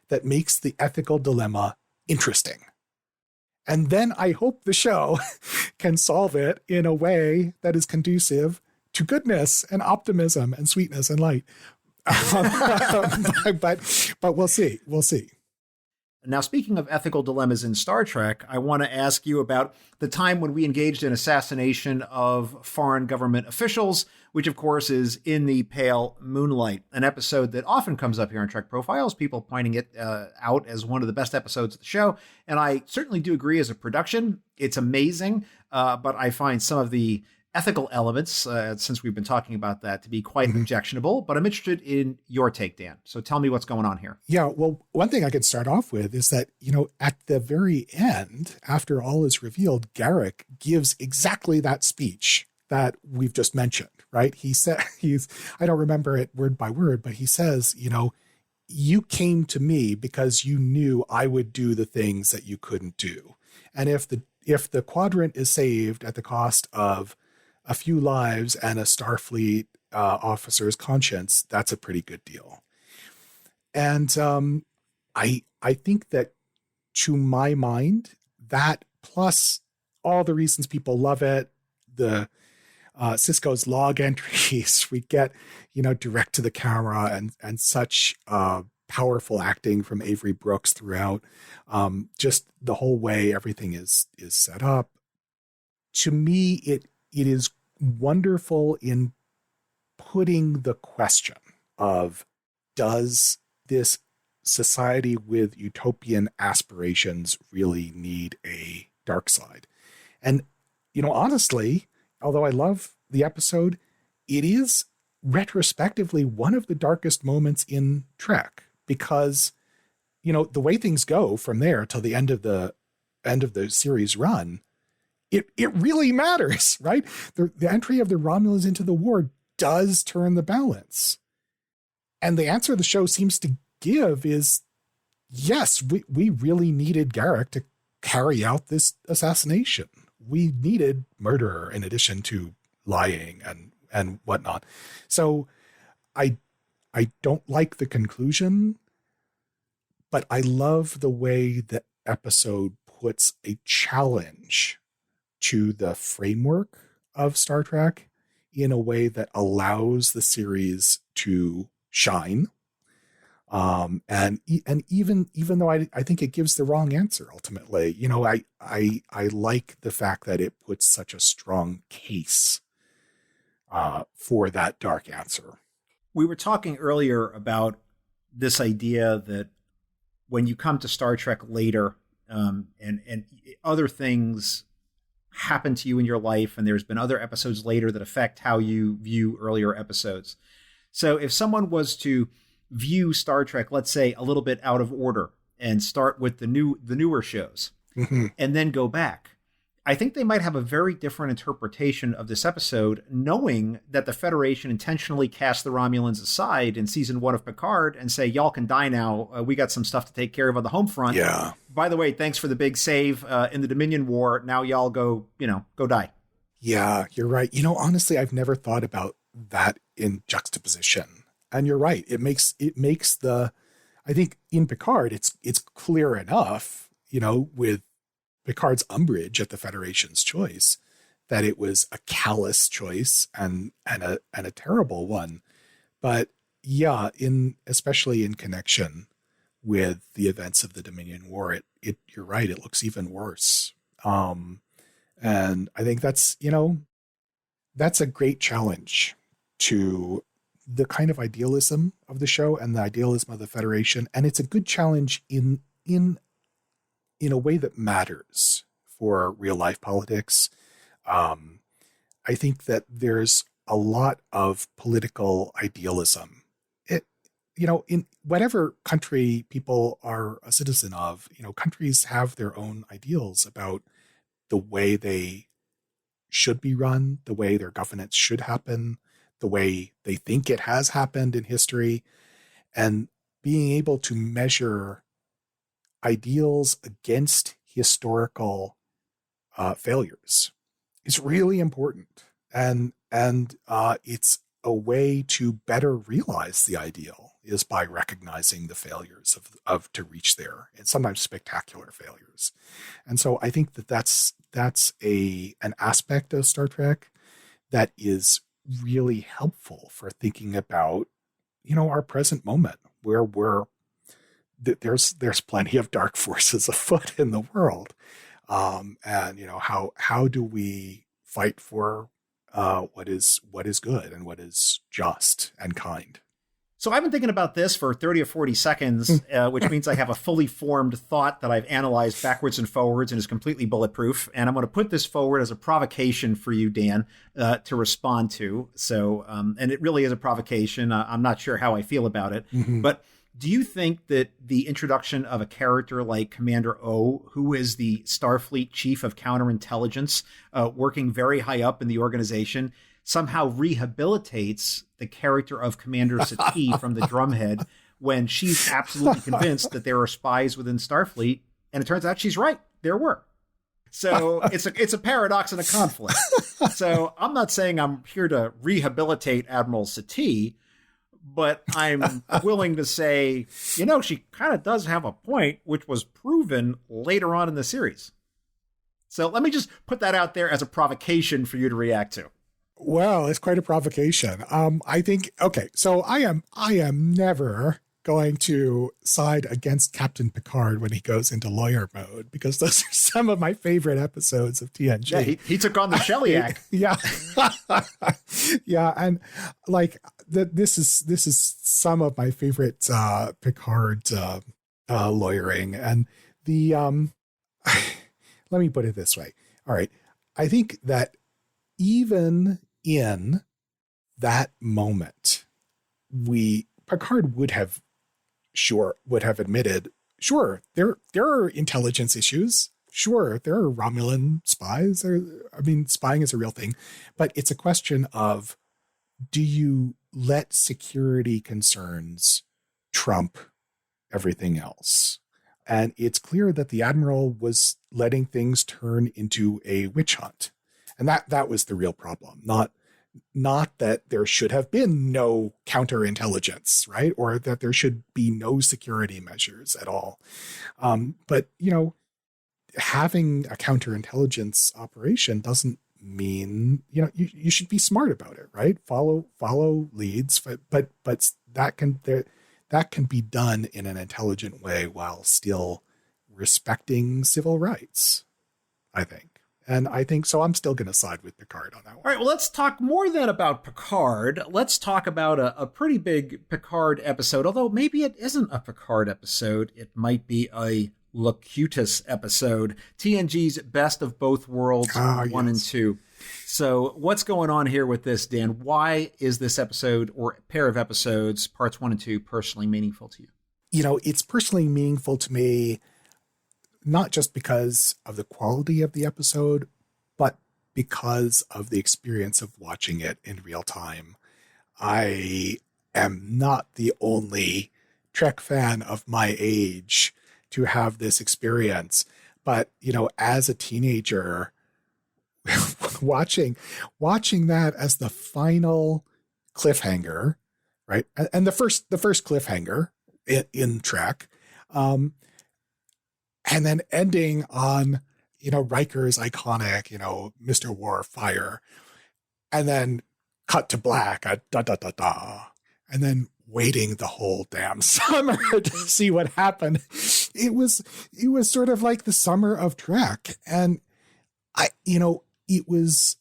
that makes the ethical dilemma interesting. And then I hope the show can solve it in a way that is conducive to goodness and optimism and sweetness and light. But we'll see. We'll see. Now, speaking of ethical dilemmas in Star Trek, I want to ask you about the time when we engaged in assassination of foreign government officials, which, of course, is In the Pale Moonlight, an episode that often comes up here on Trek Profiles, people pointing it out as one of the best episodes of the show. And I certainly do agree as a production. It's amazing, but I find some of the ethical elements, since we've been talking about that, to be quite objectionable. But I'm interested in your take, Dan. So tell me what's going on here. Yeah, well, one thing I could start off with is that, at the very end, after all is revealed, Garak gives exactly that speech that we've just mentioned, right? He said, I don't remember it word by word, but he says, you came to me because you knew I would do the things that you couldn't do. And if the quadrant is saved at the cost of a few lives and a Starfleet officer's conscience, that's a pretty good deal. And I think that, to my mind, that plus all the reasons people love it, the Cisco's log entries, we get, direct to the camera and such powerful acting from Avery Brooks throughout, just the whole way everything is set up. To me, it is wonderful in putting the question of, does this society with utopian aspirations really need a dark side? And, honestly, although I love the episode, it is retrospectively one of the darkest moments in Trek, because, the way things go from there till the end of the series run, it really matters, right? The entry of the Romulans into the war does turn the balance. And the answer the show seems to give is, yes, we really needed Garak to carry out this assassination. We needed murder in addition to lying and whatnot. So I don't like the conclusion, but I love the way the episode puts a challenge to the framework of Star Trek in a way that allows the series to shine. And even though I think it gives the wrong answer ultimately, I like the fact that it puts such a strong case for that dark answer. We were talking earlier about this idea that when you come to Star Trek later, and other things happen to you in your life, and there's been other episodes later that affect how you view earlier episodes. So if someone was to view Star Trek, let's say, a little bit out of order and start with the newer shows, and then go back, I think they might have a very different interpretation of this episode, knowing that the Federation intentionally cast the Romulans aside in season 1 of Picard and say, y'all can die now. We got some stuff to take care of on the home front. Yeah. By the way, thanks for the big save in the Dominion War. Now y'all go die. Yeah, you're right. Honestly, I've never thought about that in juxtaposition. And you're right. It makes I think in Picard, it's clear enough, with Picard's umbrage at the Federation's choice, that it was a callous choice and a terrible one. But Yeah, especially in connection with the events of the Dominion War, you're right, it looks even worse. And I think that's a great challenge to the kind of idealism of the show and the idealism of the Federation. And it's a good challenge in a way that matters for real life politics. I think that there's a lot of political idealism. In whatever country people are a citizen of, countries have their own ideals about the way they should be run, the way their governance should happen, the way they think it has happened in history, and being able to measure ideals against historical failures is really important. And it's a way to better realize the ideal is by recognizing the failures of to reach there, and sometimes spectacular failures. And so I think that's an aspect of Star Trek that is really helpful for thinking about, our present moment, where there's plenty of dark forces afoot in the world. And how do we fight for what is good and what is just and kind? So I've been thinking about this for 30 or 40 seconds, which means I have a fully formed thought that I've analyzed backwards and forwards and is completely bulletproof. And I'm going to put this forward as a provocation for you, Dan, to respond to. So, and it really is a provocation. I'm not sure how I feel about it, but do you think that the introduction of a character like Commander O, who is the Starfleet chief of counterintelligence, working very high up in the organization, somehow rehabilitates the character of Commander Sati from the Drumhead when she's absolutely convinced that there are spies within Starfleet, and it turns out she's right, there were. So it's a paradox and a conflict. So I'm not saying I'm here to rehabilitate Admiral Sati, but I'm willing to say, she kind of does have a point, which was proven later on in the series. So let me just put that out there as a provocation for you to react to. Well, it's quite a provocation. I think, okay, so I am never going to side against Captain Picard when he goes into lawyer mode, because those are some of my favorite episodes of TNG. Yeah, he took on the Shellyak. Yeah. Yeah. And like this is some of my favorite Picard lawyering. And the let me put it this way. All right. I think that even in that moment, Picard would have admitted, sure, there are intelligence issues. Sure, there are Romulan spies. Spying is a real thing, but it's a question of, do you let security concerns trump everything else? And it's clear that the Admiral was letting things turn into a witch hunt. And that was the real problem, not that there should have been no counterintelligence, right? Or that there should be no security measures at all. But, having a counterintelligence operation doesn't mean, you should be smart about it, right? Follow leads, but that can be done in an intelligent way while still respecting civil rights, I think. And I think so. I'm still going to side with Picard on that one. All right. Well, let's talk more then about Picard. Let's talk about a pretty big Picard episode, although maybe it isn't a Picard episode. It might be a Locutus episode. TNG's Best of Both Worlds 1 and 2. So what's going on here with this, Dan? Why is this episode or pair of episodes, parts 1 and 2, personally meaningful to you? It's personally meaningful to me, not just because of the quality of the episode, but because of the experience of watching it in real time. I am not the only Trek fan of my age to have this experience, but, as a teenager, watching that as the final cliffhanger, right? And the first cliffhanger in Trek, and then ending on, Riker's iconic, Mr. Warfire, and then cut to black, and then waiting the whole damn summer to see what happened. It was sort of like the summer of Trek. And it was,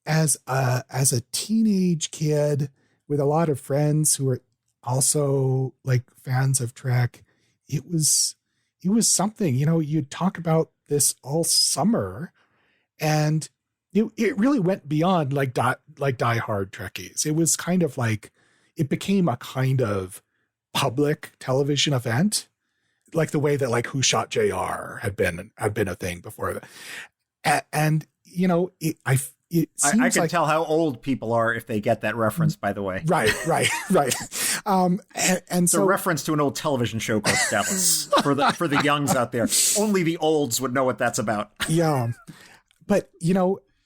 as a teenage kid with a lot of friends who were also like fans of Trek, it was something. You'd talk about this all summer, and it really went beyond like diehard Trekkies. It was kind of like, it became a kind of public television event, like the way that like Who Shot JR had been a thing before that. And it seems I can like, tell how old people are if they get that reference, by the way. Right. And it's a reference to an old television show called Dallas for the youngs out there. Only the olds would know what that's about. Yeah. But,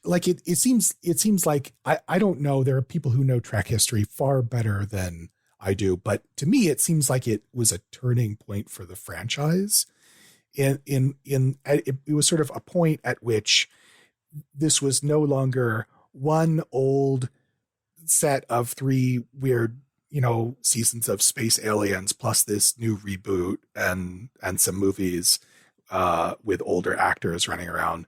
like it seems like, I don't know. There are people who know Trek history far better than I do. But to me, it seems like it was a turning point for the franchise. It was sort of a point at which this was no longer one old set of 3 weird, seasons of Space Aliens plus this new reboot and some movies with older actors running around.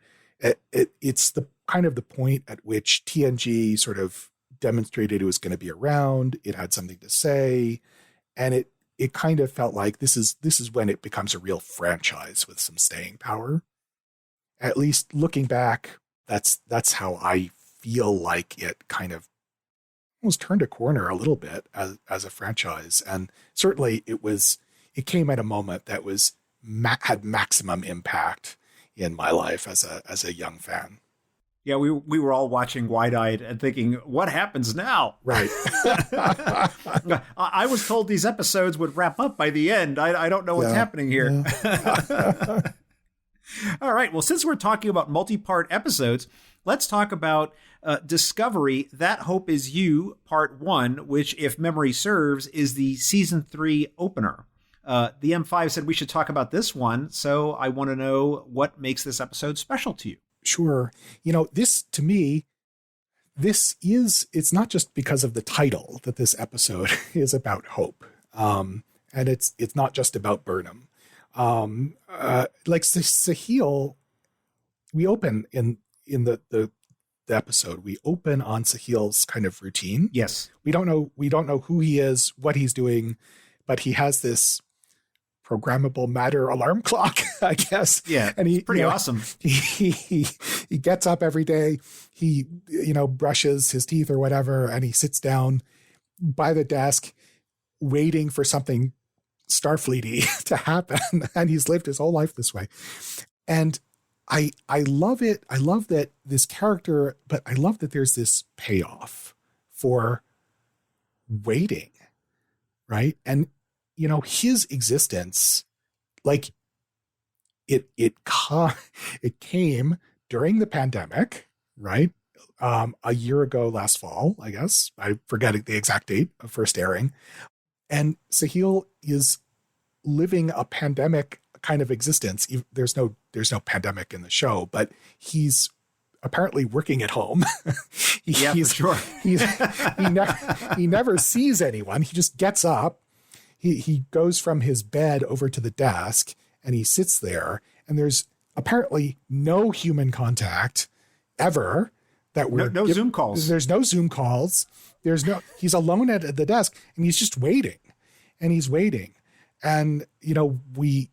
It's the kind of the point at which TNG sort of demonstrated it was going to be around. It had something to say, and it kind of felt like this is when it becomes a real franchise with some staying power. At least looking back, that's how I feel like it kind of almost turned a corner a little bit as a franchise. And certainly it came at a moment that had maximum impact in my life as a young fan. Yeah, we were all watching wide-eyed and thinking, what happens now? Right. I was told these episodes would wrap up by the end. I don't know what's happening here. Yeah. All right. Well, since we're talking about multi-part episodes, let's talk about Discovery, That Hope Is You, Part 1, which, if memory serves, is the Season 3 opener. The M5 said we should talk about this one, so I want to know what makes this episode special to you. Sure. This, to me, it's not just because of the title that this episode is about hope. And it's not just about Burnham. Like Sahil, we open in the episode, we open on Sahil's kind of routine. Yes. We don't know who he is, what he's doing, but he has this programmable matter alarm clock, I guess. Yeah. And he's pretty awesome. He gets up every day, he, brushes his teeth or whatever, and he sits down by the desk waiting for something Starfleety to happen. And he's lived his whole life this way. And I love it. I love that this character, but I love that there's this payoff for waiting. Right. And, his existence, like it came during the pandemic, right? A year ago last fall, I guess. I forget the exact date of first airing. And Sahil is living a pandemic kind of existence. There's no pandemic in the show, but he's apparently working at home. For sure. He never sees anyone. He just gets up. He goes from his bed over to the desk and he sits there, and there's apparently no human contact ever. No Zoom calls. There's no Zoom calls. He's alone at the desk, and he's just waiting, and he's waiting. And, we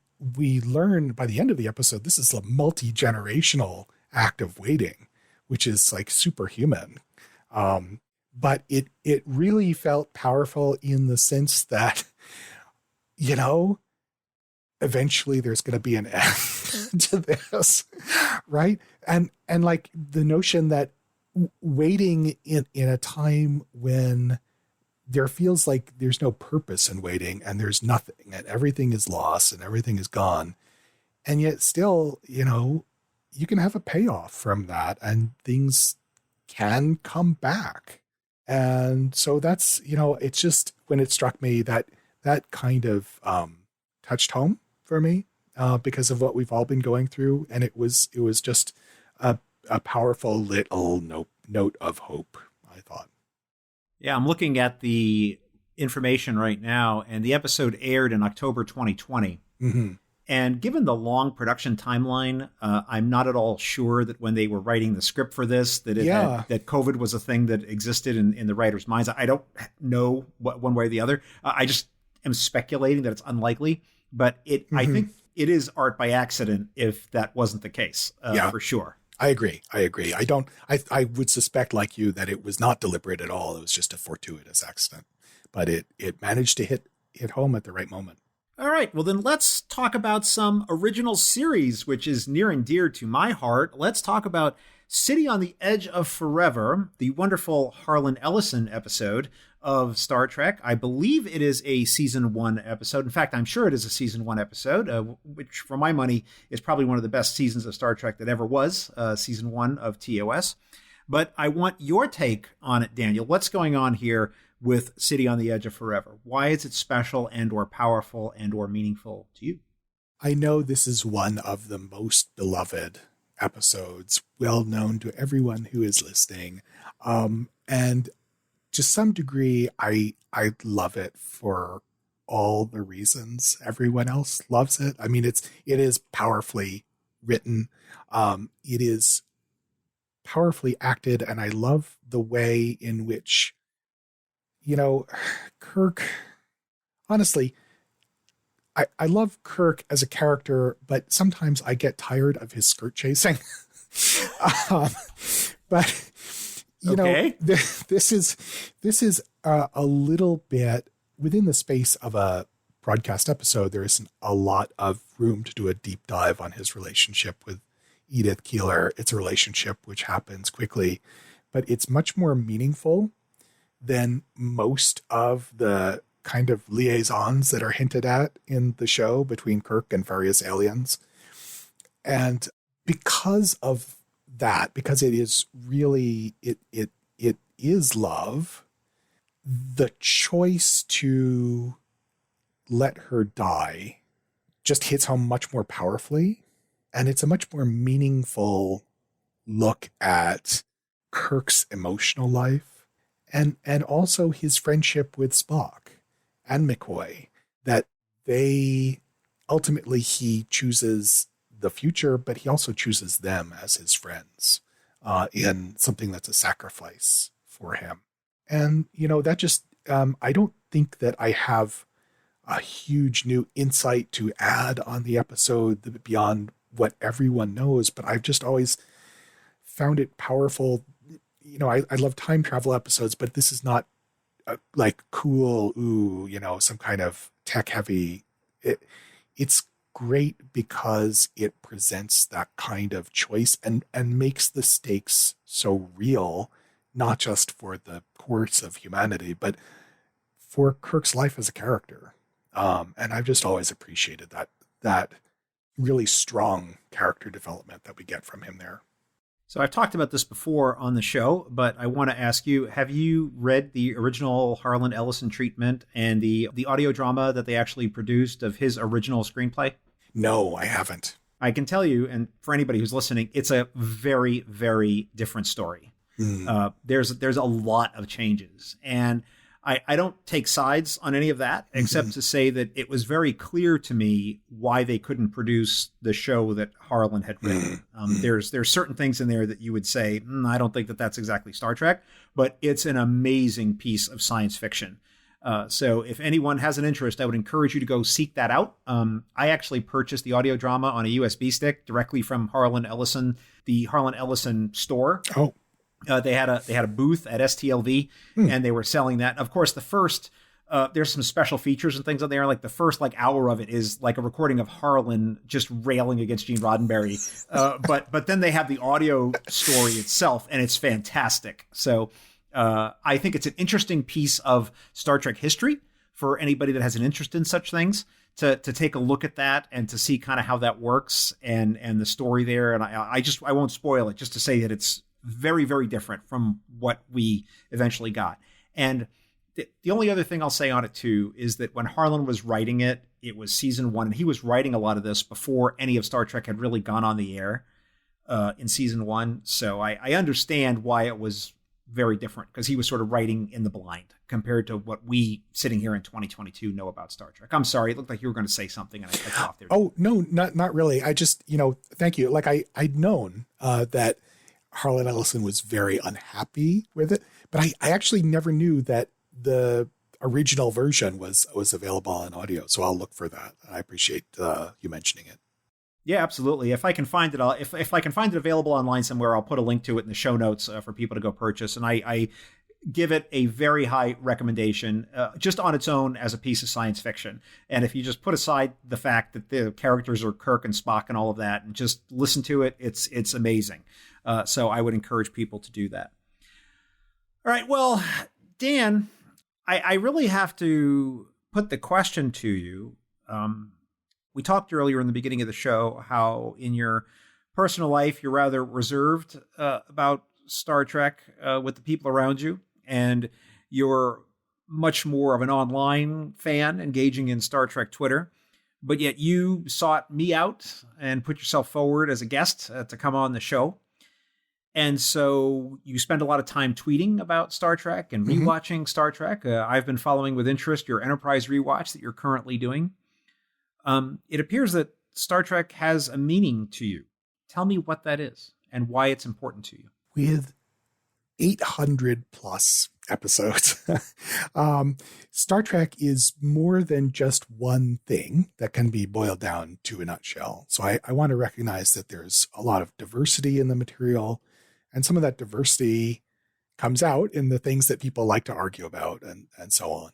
learn by the end of the episode, this is a multi-generational act of waiting, which is like superhuman. But it really felt powerful in the sense that, eventually there's going to be an end to this, right? And like the notion that waiting in a time when there feels like there's no purpose in waiting, and there's nothing, and everything is lost and everything is gone. And yet still, you can have a payoff from that, and things can come back. And so that's, it's just, when it struck me that kind of touched home for me because of what we've all been going through. And it was just a powerful little note of hope, I thought. Yeah, I'm looking at the information right now, and the episode aired in October 2020. Mm-hmm. And given the long production timeline, I'm not at all sure that when they were writing the script for this, that that COVID was a thing that existed in the writers' minds. I don't know one way or the other. I just am speculating that it's unlikely, but I think it is art by accident if that wasn't the case, for sure. I agree. I would suspect, like you, that it was not deliberate at all. It was just a fortuitous accident, but it managed to hit home at the right moment. All right, well then let's talk about some original series, which is near and dear to my heart. Let's talk about City on the Edge of Forever, the wonderful Harlan Ellison episode of Star Trek. I believe it is a season 1 episode. In fact, I'm sure it is a season 1 episode, which for my money is probably one of the best seasons of Star Trek that ever was, season 1 of TOS. But I want your take on it, Daniel. What's going on here with City on the Edge of Forever? Why is it special and or powerful and or meaningful to you? I know this is one of the most beloved episodes, well known to everyone who is listening. And to some degree, I love it for all the reasons everyone else loves it. I mean, it is powerfully written. It is powerfully acted. And I love the way in which, Kirk, honestly, I love Kirk as a character, but sometimes I get tired of his skirt chasing. But this is a little bit within the space of a broadcast episode. There isn't a lot of room to do a deep dive on his relationship with Edith Keeler. It's a relationship which happens quickly, but it's much more meaningful than most of the kind of liaisons that are hinted at in the show between Kirk and various aliens. And because of that, because it is really, it is love, the choice to let her die just hits home much more powerfully. And it's a much more meaningful look at Kirk's emotional life and also his friendship with Spock and McCoy, that he chooses the future, but he also chooses them as his friends in something that's a sacrifice for him. And, that just, I don't think that I have a huge new insight to add on the episode beyond what everyone knows, but I've just always found it powerful. I love time travel episodes, but this is not like cool, some kind of tech heavy. It's great because it presents that kind of choice and makes the stakes so real, not just for the course of humanity, but for Kirk's life as a character. And I've just always appreciated that really strong character development that we get from him there. So I've talked about this before on the show, but I want to ask you, have you read the original Harlan Ellison treatment and the audio drama that they actually produced of his original screenplay? No, I haven't. I can tell you, and for anybody who's listening, it's a very, very different story. There's a lot of changes. And I don't take sides on any of that, except to say that it was very clear to me why they couldn't produce the show that Harlan had written. There's certain things in there that you would say, I don't think that that's exactly Star Trek, but it's an amazing piece of science fiction. So if anyone has an interest, I would encourage you to go seek that out. I actually purchased the audio drama on a USB stick directly from Harlan Ellison, the Harlan Ellison store. Oh. They had a booth at STLV and they were selling that. Of course, the first, there's some special features and things on there. Like the first hour of it is like a recording of Harlan just railing against Gene Roddenberry. But then they have the audio story itself and it's fantastic. So I think it's an interesting piece of Star Trek history for anybody that has an interest in such things to take a look at that and to see kind of how that works and the story there. And I won't spoil it, just to say that it's very, very different from what we eventually got. And the only other thing I'll say on it too is that when Harlan was writing it, it was season 1 and he was writing a lot of this before any of Star Trek had really gone on the air in season 1. So I understand why it was very different because he was sort of writing in the blind compared to what we sitting here in 2022 know about Star Trek. I'm sorry. It looked like you were going to say something and I cut off there. Oh, no, not really. I just, thank you. Like I'd known that Harlan Ellison was very unhappy with it, but I actually never knew that the original version was available on audio. So I'll look for that. I appreciate you mentioning it. Yeah, absolutely. If I can find it, if I can find it available online somewhere, I'll put a link to it in the show notes for people to go purchase. And I give it a very high recommendation just on its own as a piece of science fiction. And if you just put aside the fact that the characters are Kirk and Spock and all of that, and just listen to it, it's amazing. So I would encourage people to do that. All right. Well, Dan, I really have to put the question to you. We talked earlier in the beginning of the show how in your personal life you're rather reserved about Star Trek with the people around you, and you're much more of an online fan engaging in Star Trek Twitter, but yet you sought me out and put yourself forward as a guest to come on the show. And so you spend a lot of time tweeting about Star Trek and rewatching Star Trek. I've been following with interest your Enterprise rewatch that you're currently doing. It appears that Star Trek has a meaning to you. Tell me what that is and why it's important to you. With 800 plus episodes, Star Trek is more than just one thing that can be boiled down to a nutshell. So I want to recognize that there's a lot of diversity in the material, and some of that diversity comes out in the things that people like to argue about and so on.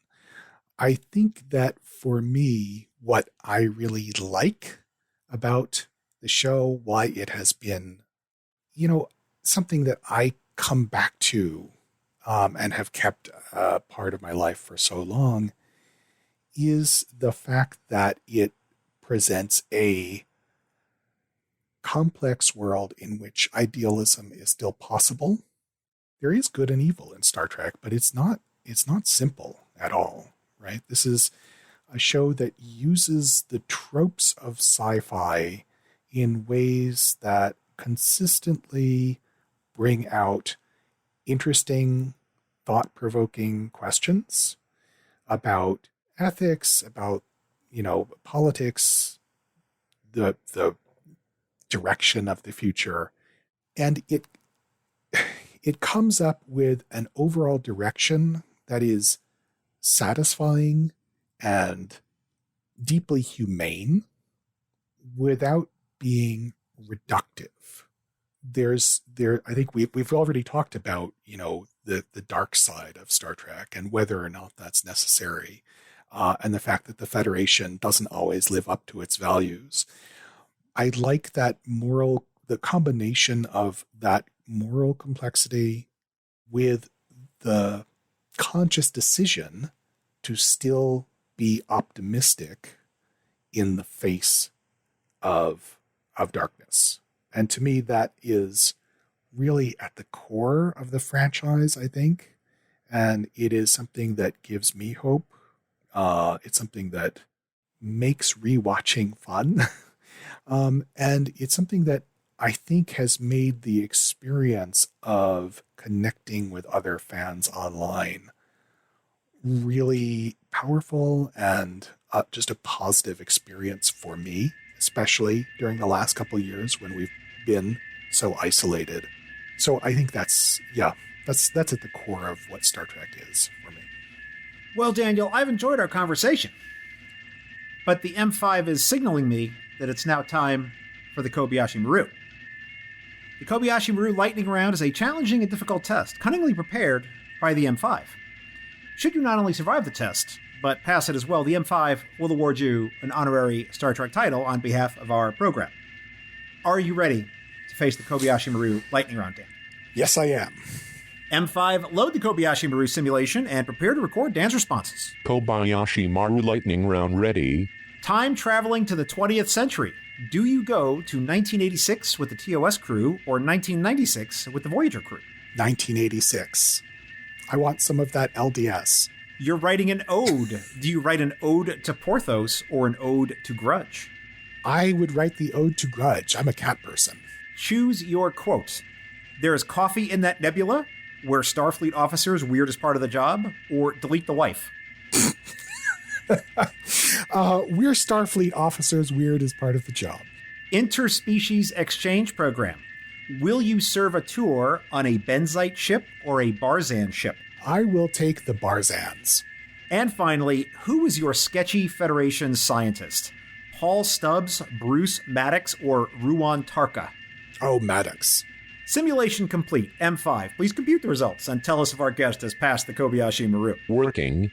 I think that for me, what I really like about the show, why it has been, something that I come back to and have kept part of my life for so long, is the fact that it presents a complex world in which idealism is still possible. There is good and evil in Star Trek, but it's not simple at all, right? This is a show that uses the tropes of sci-fi in ways that consistently bring out interesting, thought-provoking questions about ethics, about, politics, the direction of the future. And it comes up with an overall direction that is satisfying and deeply humane without being reductive. I think we've already talked about, the dark side of Star Trek and whether or not that's necessary, and the fact that the Federation doesn't always live up to its values. I like that the combination of that moral complexity with the conscious decision to still be optimistic in the face of darkness. And to me, that is really at the core of the franchise, I think. And it is something that gives me hope. It's something that makes rewatching fun. And it's something that I think has made the experience of connecting with other fans online really powerful and just a positive experience for me, especially during the last couple of years when we've been so isolated. So I think that's at the core of what Star Trek is for me. Well, Daniel, I've enjoyed our conversation, but the M5 is signaling me that it's now time for the Kobayashi Maru. The Kobayashi Maru lightning round is a challenging and difficult test, cunningly prepared by the M5. Should you not only survive the test, but pass it as well, the M5 will award you an honorary Star Trek title on behalf of our program. Are you ready to face the Kobayashi Maru lightning round, Dan? Yes, I am. M5, load the Kobayashi Maru simulation and prepare to record Dan's responses. Kobayashi Maru lightning round ready. Time traveling to the 20th century. Do you go to 1986 with the TOS crew or 1996 with the Voyager crew? 1986. I want some of that LDS. You're writing an ode. Do you write an ode to Porthos or an ode to Grudge? I would write the ode to Grudge. I'm a cat person. Choose your quote. There is coffee in that nebula, Were Starfleet officers weird as part of the job, or delete the wife? We're Starfleet officers weird as part of the job. Interspecies exchange program. Will you serve a tour on a Benzite ship or a Barzan ship? I will take the Barzans. And finally, who is your sketchy Federation scientist? Paul Stubbs, Bruce Maddox, or Ruan Tarka? Oh, Maddox. Simulation complete. M5. Please compute the results and tell us if our guest has passed the Kobayashi Maru. Working.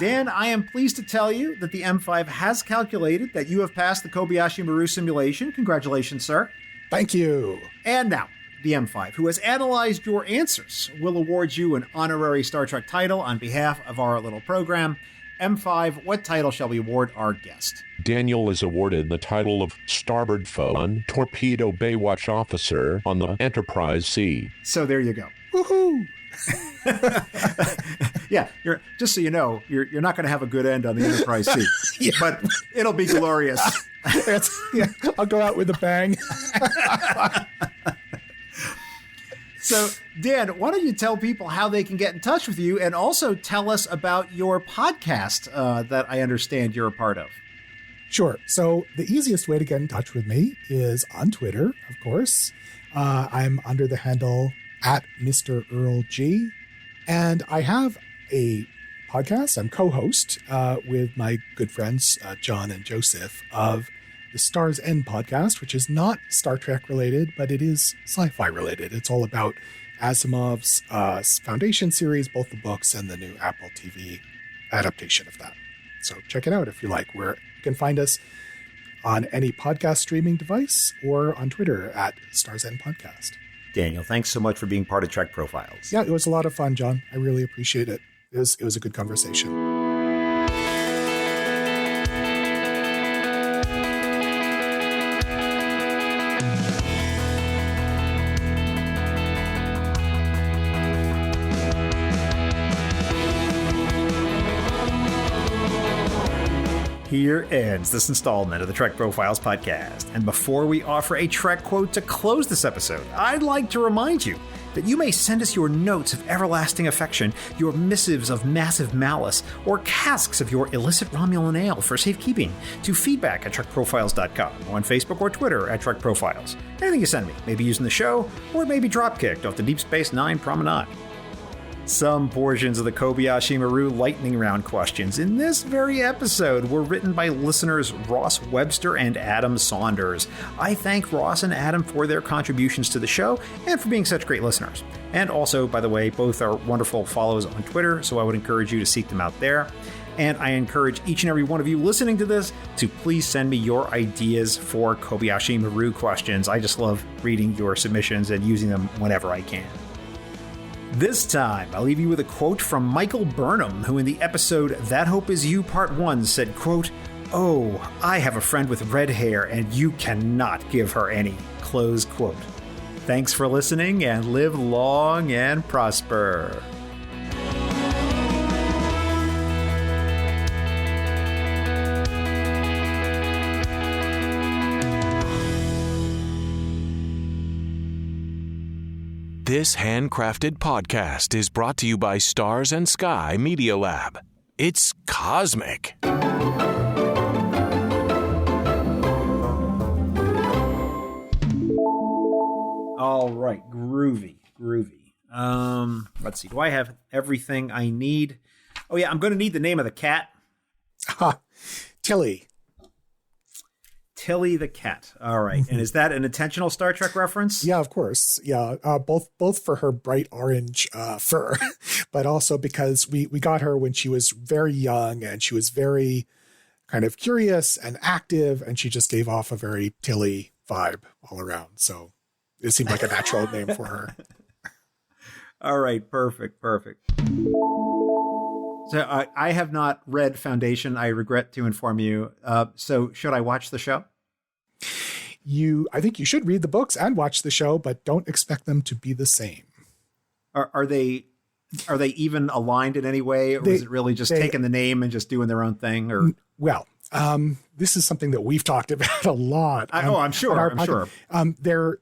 Dan, I am pleased to tell you that the M5 has calculated that you have passed the Kobayashi Maru simulation. Congratulations, sir. Thank you. And now, the M5, who has analyzed your answers, will award you an honorary Star Trek title on behalf of our little program. M5, what title shall we award our guest? Daniel is awarded the title of Starboard Phone Torpedo Baywatch Officer on the Enterprise C. So there you go. Woohoo! Yeah, just so you know, you're not going to have a good end on the Enterprise C, yeah. But it'll be glorious. I'll go out with a bang. So, Dan, why don't you tell people how they can get in touch with you, and also tell us about your podcast that I understand you're a part of. Sure. So the easiest way to get in touch with me is on Twitter, of course. I'm under the handle at Mr. Earl G. And I have a podcast. I'm co-host with my good friends, John and Joseph, of the Star's End podcast, which is not Star Trek related, but it is sci-fi related. It's all about Asimov's Foundation series, both the books and the new Apple TV adaptation of that. So check it out if you like. You can find us on any podcast streaming device or on Twitter at Star's End Podcast. Daniel, thanks so much for being part of Trek Profiles. Yeah, it was a lot of fun, John. I really appreciate it. It was a good conversation. Here ends this installment of the Trek Profiles podcast. And before we offer a Trek quote to close this episode, I'd like to remind you that you may send us your notes of everlasting affection, your missives of massive malice, or casks of your illicit Romulan ale for safekeeping to feedback@trekprofiles.com, on Facebook or Twitter at Trek Profiles. Anything you send me, maybe using the show, or maybe drop-kicked off the Deep Space Nine promenade. Some portions of the Kobayashi Maru lightning round questions in this very episode were written by listeners Ross Webster and Adam Saunders. I thank Ross and Adam for their contributions to the show and for being such great listeners. And also, by the way, both are wonderful follows on Twitter, so I would encourage you to seek them out there. And I encourage each and every one of you listening to this to please send me your ideas for Kobayashi Maru questions. I just love reading your submissions and using them whenever I can. This time, I'll leave you with a quote from Michael Burnham, who in the episode That Hope Is You Part 1 said, quote, "Oh, I have a friend with red hair and you cannot give her any," close quote. Thanks for listening and live long and prosper. This handcrafted podcast is brought to you by Stars and Sky Media Lab. It's cosmic. All right, groovy. Let's see. Do I have everything I need? Oh yeah, I'm going to need the name of the cat. Tilly. Tilly the cat. All right. And is that an intentional Star Trek reference? Yeah, of course. Yeah, both for her bright orange fur, but also because we got her when she was very young and she was very kind of curious and active, and she just gave off a very Tilly vibe all around. So it seemed like a natural name for her. All right. Perfect. So I have not read Foundation. I regret to inform you. So should I watch the show? I think you should read the books and watch the show, but don't expect them to be the same. Are they even aligned in any way, or is it really just taking the name and just doing their own thing? Or This is something that we've talked about a lot. I'm sure. I'm sure. There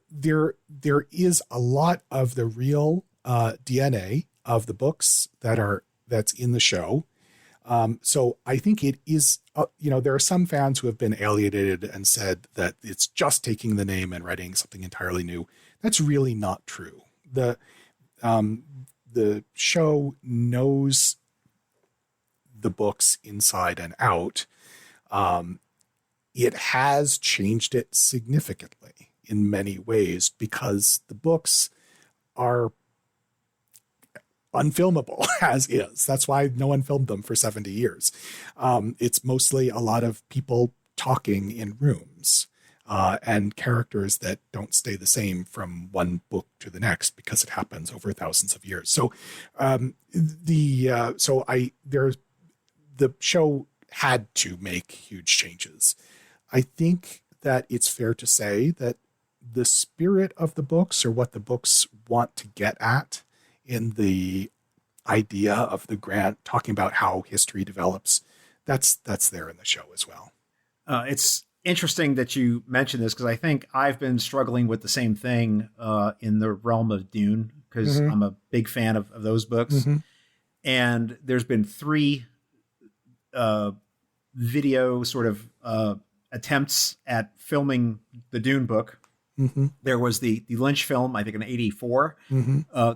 is a lot of the real DNA of the books that's in the show. So I think it is, there are some fans who have been alienated and said that it's just taking the name and writing something entirely new. That's really not true. The show knows the books inside and out. It has changed it significantly in many ways because the books are unfilmable as is. That's why no one filmed them for 70 years. It's mostly a lot of people talking in rooms and characters that don't stay the same from one book to the next because it happens over thousands of years. So the show had to make huge changes. I think that it's fair to say that the spirit of the books, or what the books want to get at in the idea of the grant, talking about how history develops, that's there in the show as well. It's interesting that you mentioned this because I think I've been struggling with the same thing in the realm of Dune, because I'm a big fan of those books. And there's been 3 video sort of attempts at filming the Dune book. There was the Lynch film, I think in 84.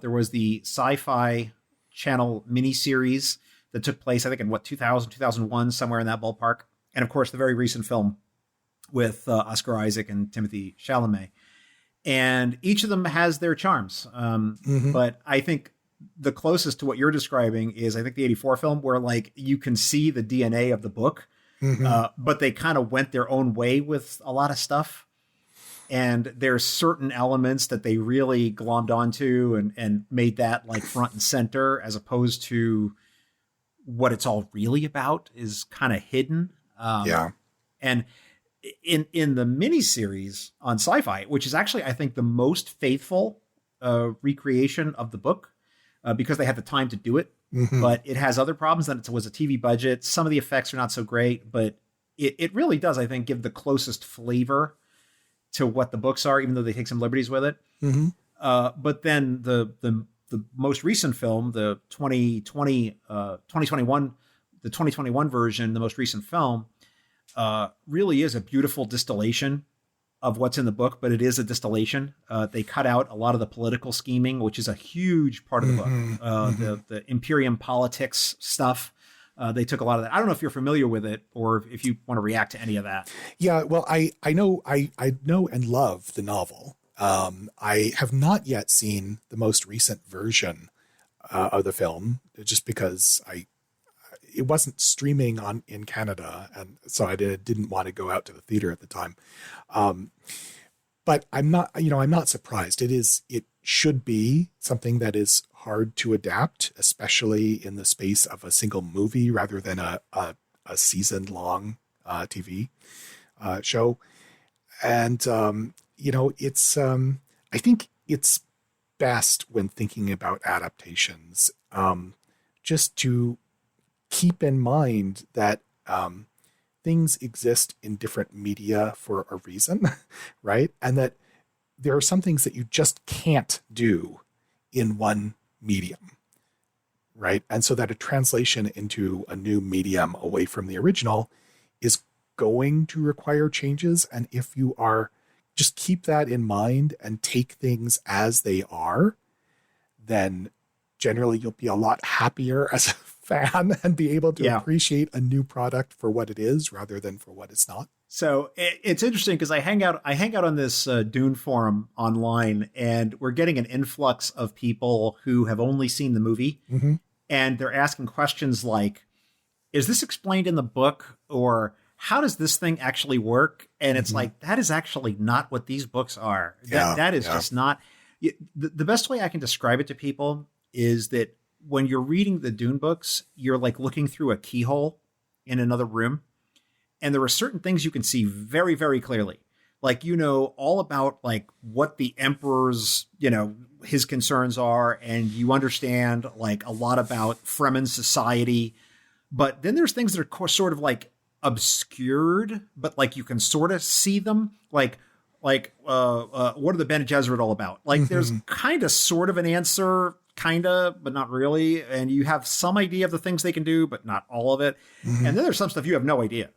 There was the Sci-Fi Channel miniseries that took place, I think in 2000, 2001, somewhere in that ballpark. And of course, the very recent film with Oscar Isaac and Timothée Chalamet. And each of them has their charms. But I think the closest to what you're describing is, I think, the 84 film, where like you can see the DNA of the book, but they kind of went their own way with a lot of stuff. And there's certain elements that they really glommed onto and made that like front and center, as opposed to what it's all really about is kind of hidden. And in the miniseries on Sci-Fi, which is actually, I think, the most faithful recreation of the book, because they had the time to do it, but it has other problems. That it was a TV budget. Some of the effects are not so great, but it really does, I think, give the closest flavor to what the books are, even though they take some liberties with it. But then the most recent film, the 2021 version, the most recent film, really is a beautiful distillation of what's in the book, but it is a distillation. They cut out a lot of the political scheming, which is a huge part of the book. The Imperium politics stuff. They took a lot of that. I don't know if you're familiar with it or if you want to react to any of that. Yeah, well, I know and love the novel. I have not yet seen the most recent version of the film, just because it wasn't streaming in Canada, and so I didn't want to go out to the theater at the time. But I'm not surprised. It should be something that is hard to adapt, especially in the space of a single movie rather than a season-long TV show. And it's I think it's best when thinking about adaptations, just to keep in mind that things exist in different media for a reason, right? And that there are some things that you just can't do in one medium, right? And so that a translation into a new medium away from the original is going to require changes. And if you are, just keep that in mind and take things as they are, then generally you'll be a lot happier as a fan and be able to appreciate a new product for what it is rather than for what it's not. So it's interesting because I hang out on this Dune forum online, and we're getting an influx of people who have only seen the movie, and they're asking questions like, is this explained in the book, or how does this thing actually work? And it's like, that is actually not what these books are. That is just not. The best way I can describe it to people is that when you're reading the Dune books, you're like looking through a keyhole in another room. And there are certain things you can see very, very clearly. Like, all about like what the emperor's, his concerns are. And you understand like a lot about Fremen society. But then there's things that are sort of like obscured, but like you can sort of see them. Like what are the Bene Gesserit all about? Like there's kind of sort of an answer, kind of, but not really. And you have some idea of the things they can do, but not all of it. And then there's some stuff you have no idea.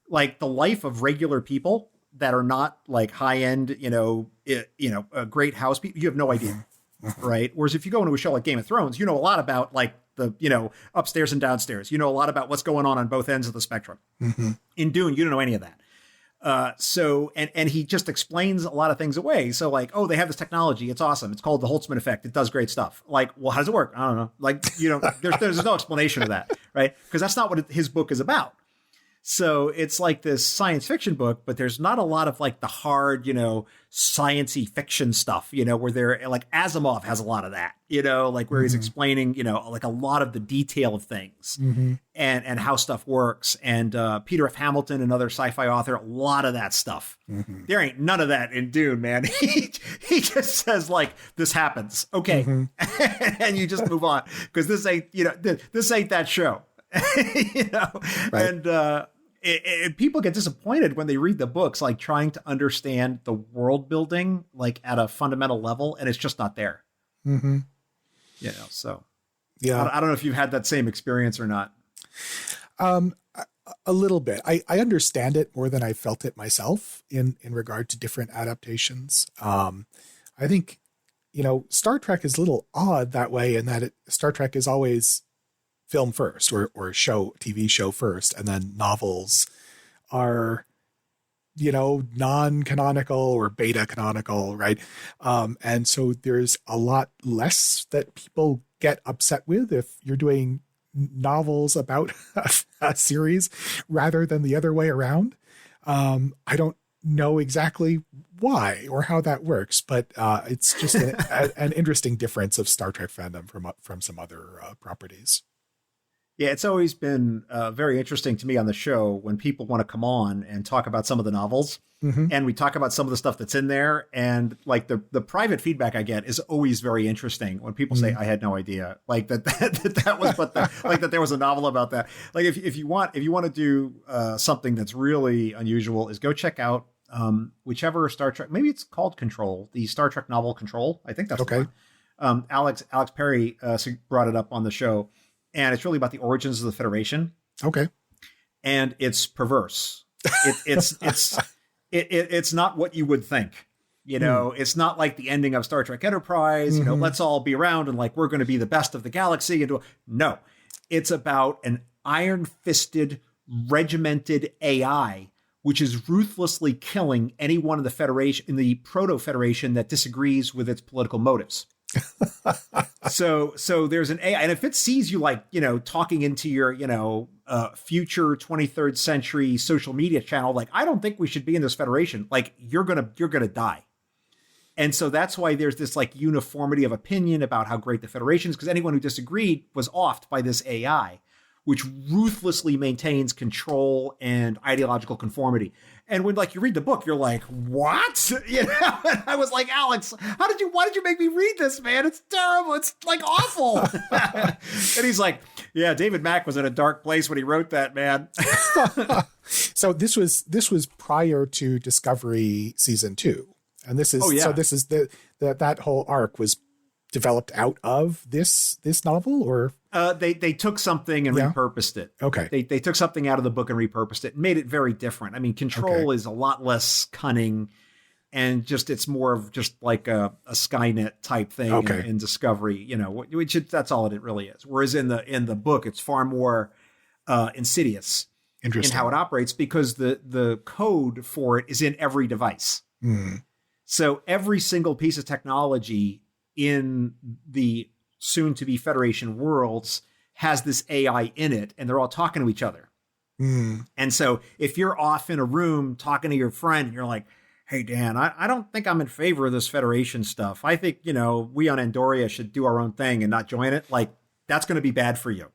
Like the life of regular people that are not like high end, great house people, you have no idea. Right. Whereas if you go into a show like Game of Thrones, you know a lot about like the, upstairs and downstairs, you know a lot about what's going on both ends of the spectrum. In Dune, you don't know any of that. So he just explains a lot of things away. So like, oh, they have this technology. It's awesome. It's called the Holtzman effect. It does great stuff. Like, well, how does it work? I don't know. Like, there's no explanation of that. Right. Because that's not what his book is about. So it's like this science fiction book, but there's not a lot of like the hard, science-y fiction stuff, where they're like Asimov has a lot of that, like where he's explaining, like a lot of the detail of things and how stuff works. And Peter F. Hamilton, another sci-fi author, a lot of that stuff. There ain't none of that in Dune, man. He just says like, this happens. Okay. And you just move on because this ain't, this ain't that show. Right. And people get disappointed when they read the books, like trying to understand the world building, like at a fundamental level, and it's just not there. So yeah, I don't know if you've had that same experience or not. A little bit. I understand it more than I felt it myself in regard to different adaptations. I think, Star Trek is a little odd that way in that Star Trek is always film first or TV show first. And then novels are, non-canonical or beta canonical. Right. And so there's a lot less that people get upset with if you're doing novels about a series rather than the other way around. I don't know exactly why or how that works, but it's just an interesting difference of Star Trek fandom from some other properties. Yeah, it's always been very interesting to me on the show when people want to come on and talk about some of the novels and we talk about some of the stuff that's in there. And like the private feedback I get is always very interesting when people say, I had no idea like that was what like that there was a novel about that. Like if you want to do something that's really unusual is go check out whichever Star Trek, maybe it's called Control, the Star Trek novel Control. I think that's okay. The one. Alex Perry brought it up on the show. And it's really about the origins of the Federation. Okay. And it's perverse. It's not what you would think. It's not like the ending of Star Trek Enterprise, let's all be around and like, we're going to be the best of the galaxy. No, it's about an iron-fisted, regimented AI, which is ruthlessly killing anyone in the Federation, in the Proto-Federation that disagrees with its political motives. So there's an AI, and if it sees you like, talking into your, future 23rd century social media channel, like, I don't think we should be in this Federation. Like you're going to die. And so that's why there's this like uniformity of opinion about how great the Federation is, because anyone who disagreed was offed by this AI, which ruthlessly maintains control and ideological conformity. And when like you read the book, you're like, what? And I was like, Alex, why did you make me read this, man? It's terrible. It's like awful. And he's like, yeah, David Mack was in a dark place when he wrote that, man. So this was prior to Discovery season 2. And this is, so this is that whole arc was developed out of this novel, or they took something and repurposed it. Okay. They took something out of the book and repurposed it and made it very different. I mean, Control is a lot less cunning and just, it's more of just like a Skynet type thing in Discovery, which that's all it really is. Whereas in the book, it's far more insidious in how it operates because the code for it is in every device. So every single piece of technology in the soon-to-be Federation worlds has this AI in it, and they're all talking to each other. And so if you're off in a room talking to your friend, and you're like, hey, Dan, I don't think I'm in favor of this Federation stuff. I think, we on Andoria should do our own thing and not join it. Like, that's going to be bad for you.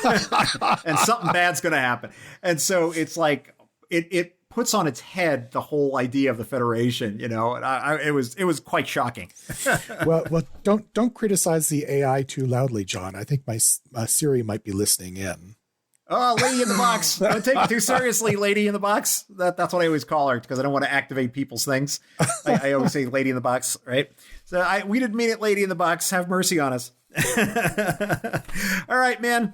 And something bad's going to happen. And so it's like, it puts on its head the whole idea of the Federation, and it was quite shocking. well, don't criticize the AI too loudly, John. I think my Siri might be listening in. Oh, lady in the box. Don't take it too seriously, lady in the box. That's what I always call her because I don't want to activate people's things. I always say lady in the box, right? So we didn't mean it, lady in the box. Have mercy on us. All right, man.